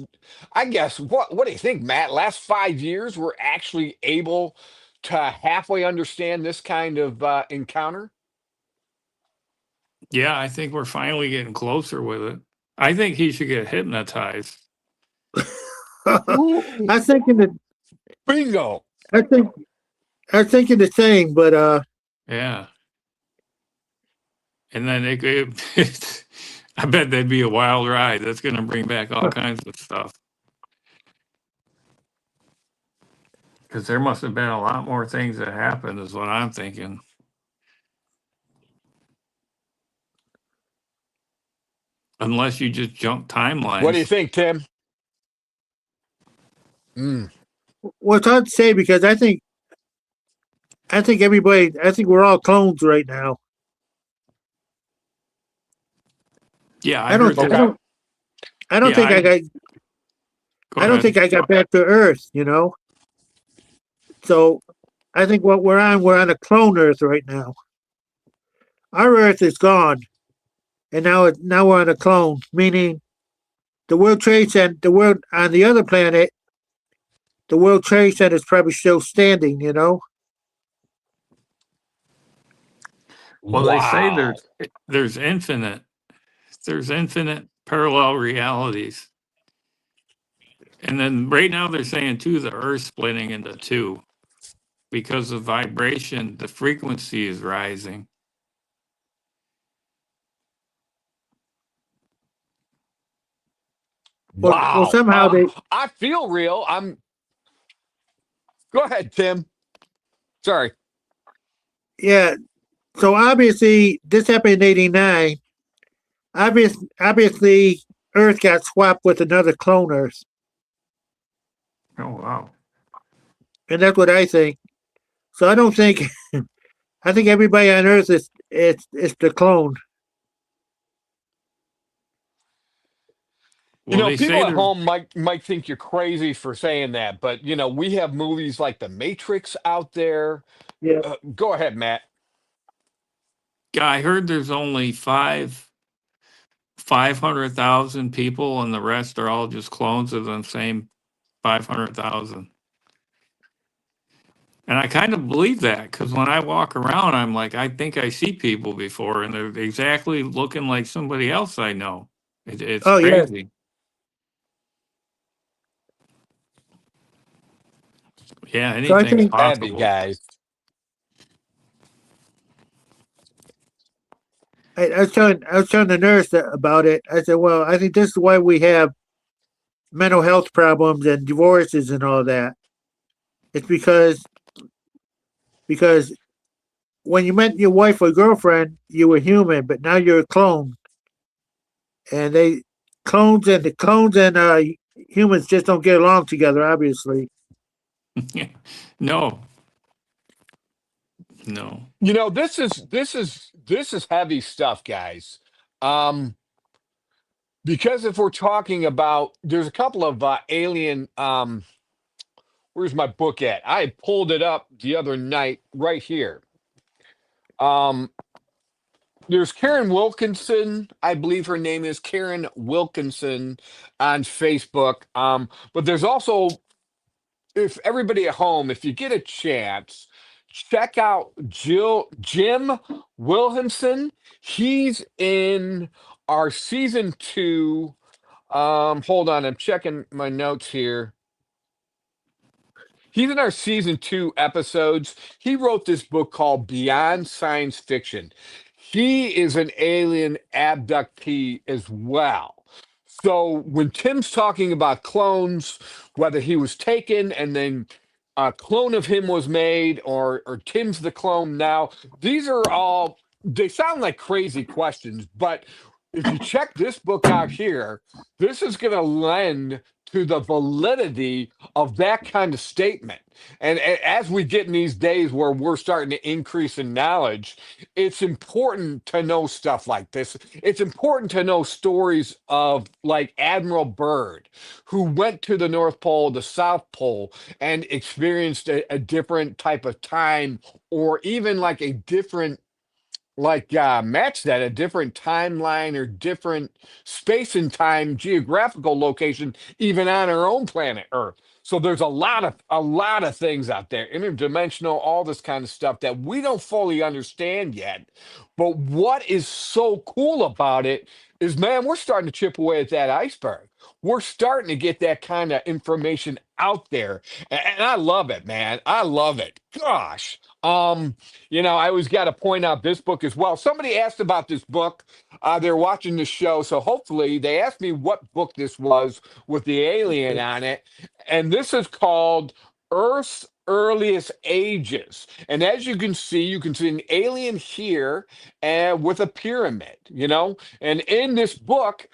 I guess, what do you think, Matt? Last 5 years, we're actually able to halfway understand this kind of encounter. Yeah, I think we're finally getting closer with it. I think he should get hypnotized. Ooh, I was thinking that bingo! I think I was thinking the same, but Yeah. And then I bet that'd be a wild ride. That's going to bring back all kinds of stuff. Because there must have been a lot more things that happened, is what I'm thinking. Unless you just jump What do you timelines. think, Tim? Mm. well, it's hard to say because I think we're all clones right now. Yeah, I don't, I Okay. don't, I don't Yeah, think go I don't ahead. think I got back to Earth. So I think we're on a clone Earth right now. Our Earth is gone, and now we're on a clone, meaning the World Trade Center, the world on the other planet, the World Trade Center is probably still standing. Well, they say Wow. there's infinite parallel realities. And then right now they're saying too, the Earth splitting into two because of vibration. The frequency is rising. Well, Wow. somehow they, I feel real. Go ahead, Tim. Sorry. yeah. So obviously this happened in '89. Obviously, Earth got swapped with another clone Earth, Oh, wow. and that's what I think. So I don't think I think everybody on Earth is the clone. You Well, know, they say people at there's, home might think you're crazy for saying that, but we have movies like The Matrix out there. Yeah. Go ahead, Matt. yeah, I heard there's only 500,000 people and the rest are all just clones of the same 500,000. And I kind of believe that because when I walk around, I'm like, I think I see people before and they're exactly looking like somebody else I know. It's Oh yeah. crazy. Yeah, So I anything's think Abby, possible. guys. I was telling the nurse about it. I said, well, I think this is why we have mental health problems and divorces and all that. It's because when you met your wife or girlfriend, you were human, but now you're a clone, and clones and humans just don't get along together. Obviously, No, no. This is heavy stuff, guys. Um, because if we're talking about, there's a couple of alien. Where's my book at? I pulled it up the other night, right here. Um, there's Karen Wilkinson, I believe her name is Karen Wilkinson on Facebook. But there's also, if everybody at home, if you get a chance, check out Jim Wilhelmsen. He's in our season 2. Hold on, I'm checking my notes here. He's in our season 2 episodes. He wrote this book called Beyond Science Fiction. He is an alien abductee as well. So when Tim's talking about clones, whether he was taken and then a clone of him was made, or Tim's the clone now, these are all, they sound like crazy questions, but if you check this book out here, this is going to lend to the validity of that kind of statement. And as we get in these days where we're starting to increase in knowledge, it's important to know stuff like this. It's important to know stories of like Admiral Byrd, who went to the North Pole, the South Pole, and experienced a different type of time, or even like a different, like match that, a different timeline or different space and time geographical location, even on our own planet Earth. So there's a lot of things out there, interdimensional, all this kind of stuff that we don't fully understand yet. But what is so cool about it is, man, we're starting to chip away at that iceberg. We're starting to get that kind of information out there, and I love it, man. I love it. Gosh. I always got to point out this book as well. Somebody asked about this book. They're watching the show, so hopefully they asked me what book this was with the alien on it. And this is called Earth's Earliest Ages. And as you can see an alien here and with a pyramid. And in this book,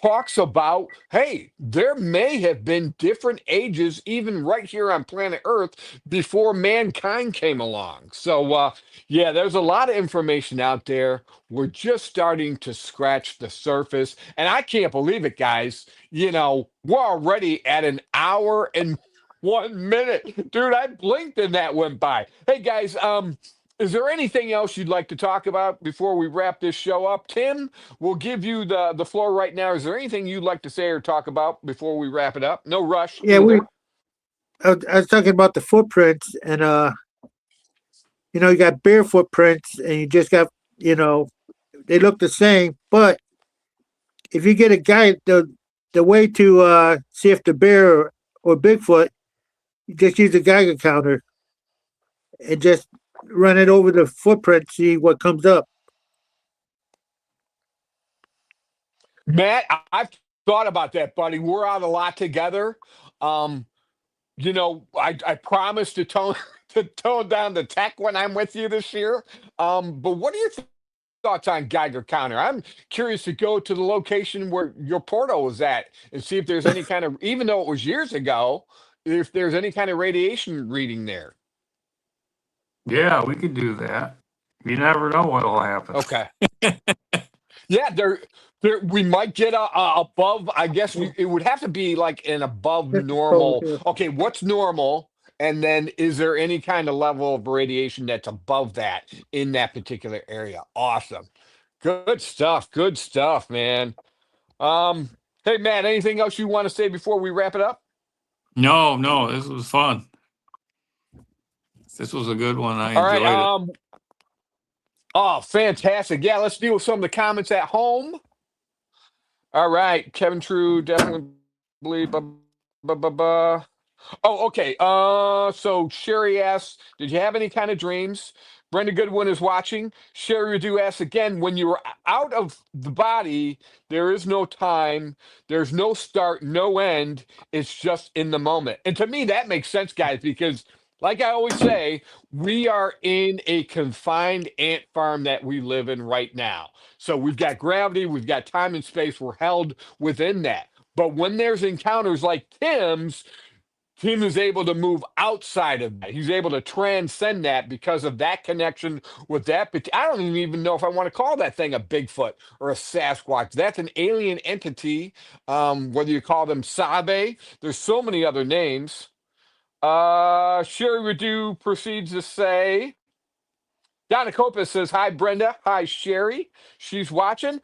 talks about, hey, there may have been different ages even right here on planet Earth before mankind came along. So, yeah, there's a lot of information out there. We're just starting to scratch the surface. And I can't believe it, guys. We're already at an hour and 1 minute. Dude, I blinked and that went by. Hey, guys, is there anything else you'd like to talk about before we wrap this show up? Tim, we'll give you the floor right now. Is there anything you'd like to say or talk about before we wrap it up? No rush Yeah, either. I was talking about the footprints, and you got bear footprints, and you just got, they look the same. But if you get a guide, the way to see if the bear or Bigfoot, you just use a Geiger counter and just run it over the footprint, see what comes up. Matt, I've thought about that, buddy. We're out a lot together. Um, I promise to tone to tone down the tech when I'm with you this year. But what are your thoughts on Geiger counter? I'm curious to go to the location where your portal was at and see if there's any kind of, even though it was years ago, if there's any kind of radiation reading there. Yeah, we could do that. You never know what'll happen. Okay. Yeah, we might get above. I guess it would have to be like an above normal. Okay, what's normal? And then is there any kind of level of radiation that's above that in that particular area? Awesome. Good stuff. Good stuff, man. Um, hey, Matt, anything else you want to say before we wrap it up? No, this was fun. This was a good one. I All right. enjoyed it. Oh, fantastic. Yeah, let's deal with some of the comments at home. All right. Kevin True, definitely believe. Oh, okay. So Sherry asks, did you have any kind of dreams? Brenda Goodwin is watching. Sherry Radu asks again, when you were out of the body, there is no time, there's no start, no end. It's just in the moment. And to me, that makes sense, guys, because like I always say, we are in a confined ant farm that we live in right now. So we've got gravity, we've got time and space, we're held within that. But when there's encounters like Tim's, Tim is able to move outside of that. He's able to transcend that because of that connection with that. But I don't even know if I want to call that thing a Bigfoot or a Sasquatch. That's an alien entity. Whether you call them Sabe, there's so many other names. Sherry Radu proceeds to say, Donna Copus says, hi, Brenda. Hi, Sherry. She's watching.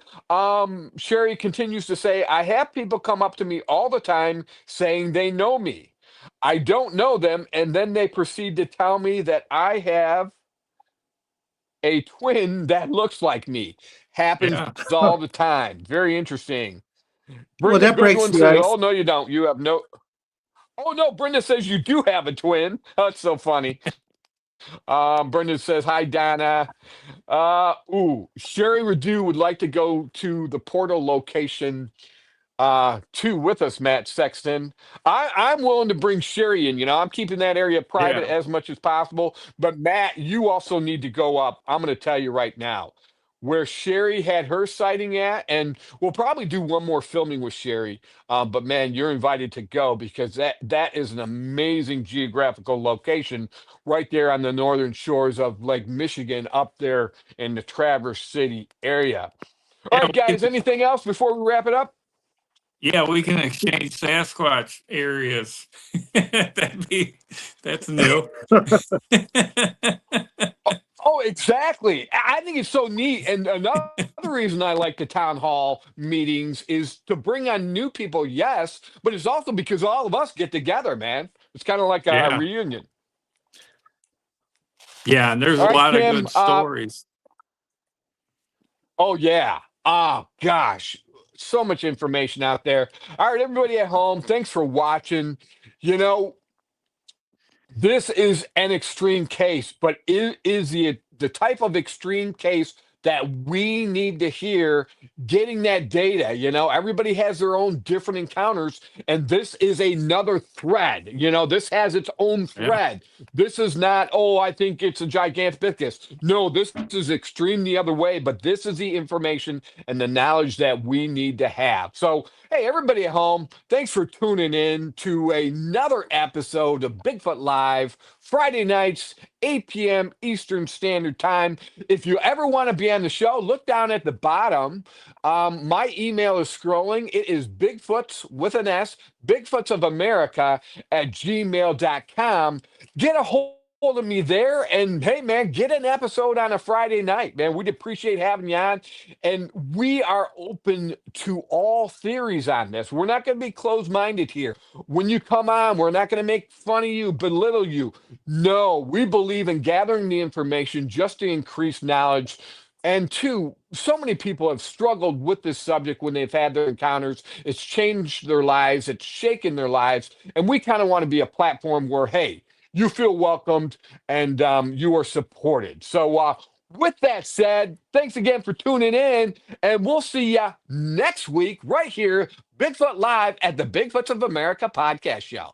Sherry continues to say, I have people come up to me all the time saying they know me. I don't know them. And then they proceed to tell me that I have a twin that looks like me. Happens Yeah. all the time. Very interesting. Well, Brenda that breaks Goodwin the says, ice. "Oh no, you don't. You have no." Oh no, Brenda says you do have a twin. That's so funny. Brenda says, "Hi, Donna. Sherry Radu would like to go to the portal location two with us, Matt Sexton. I'm willing to bring Sherry in. I'm keeping that area private Yeah. as much as possible. But Matt, you also need to go up. I'm going to tell you right now where Sherry had her sighting at, and we'll probably do one more filming with Sherry. But man, you're invited to go because that is an amazing geographical location right there on the northern shores of Lake Michigan, up there in the Traverse City area. All Yeah. right, guys. Anything else before we wrap it up? Yeah, we can exchange Sasquatch areas. That's new. Oh, exactly. I think it's so neat. And another reason I like the town hall meetings is to bring on new people, yes, but it's also because all of us get together, man. It's kind of like a Yeah. reunion. Yeah, and there's All a right, lot of Kim. good stories. Oh, yeah. Oh, gosh. So much information out there. All right, everybody at home, thanks for watching. You know, This is an extreme case, but it is the type of extreme case that we need to hear getting that data. Everybody has their own different encounters, and this is another thread. This has its own Yeah. thread. This is not, oh, I think it's a giganticus. No, this is extreme the other way, but this is the information and the knowledge that we need to have. So, hey, everybody at home, thanks for tuning in to another episode of Bigfoot Live, Friday nights, 8 p.m. Eastern Standard Time. If you ever want to be on the show, look down at the bottom. My email is scrolling. It is Bigfoots with an S, Bigfoots of America at gmail.com. Get a hold of me there, and hey, man, get an episode on a Friday night, man. We'd appreciate having you on. And we are open to all theories on this. We're not going to be closed minded here. When you come on, we're not going to make fun of you, belittle you. No, we believe in gathering the information just to increase knowledge. And two, so many people have struggled with this subject when they've had their encounters. It's changed their lives, it's shaken their lives. And we kind of want to be a platform where, hey, you feel welcomed and you are supported. So, with that said, thanks again for tuning in, and we'll see you next week right here, Bigfoot Live at the Bigfoots of America podcast show.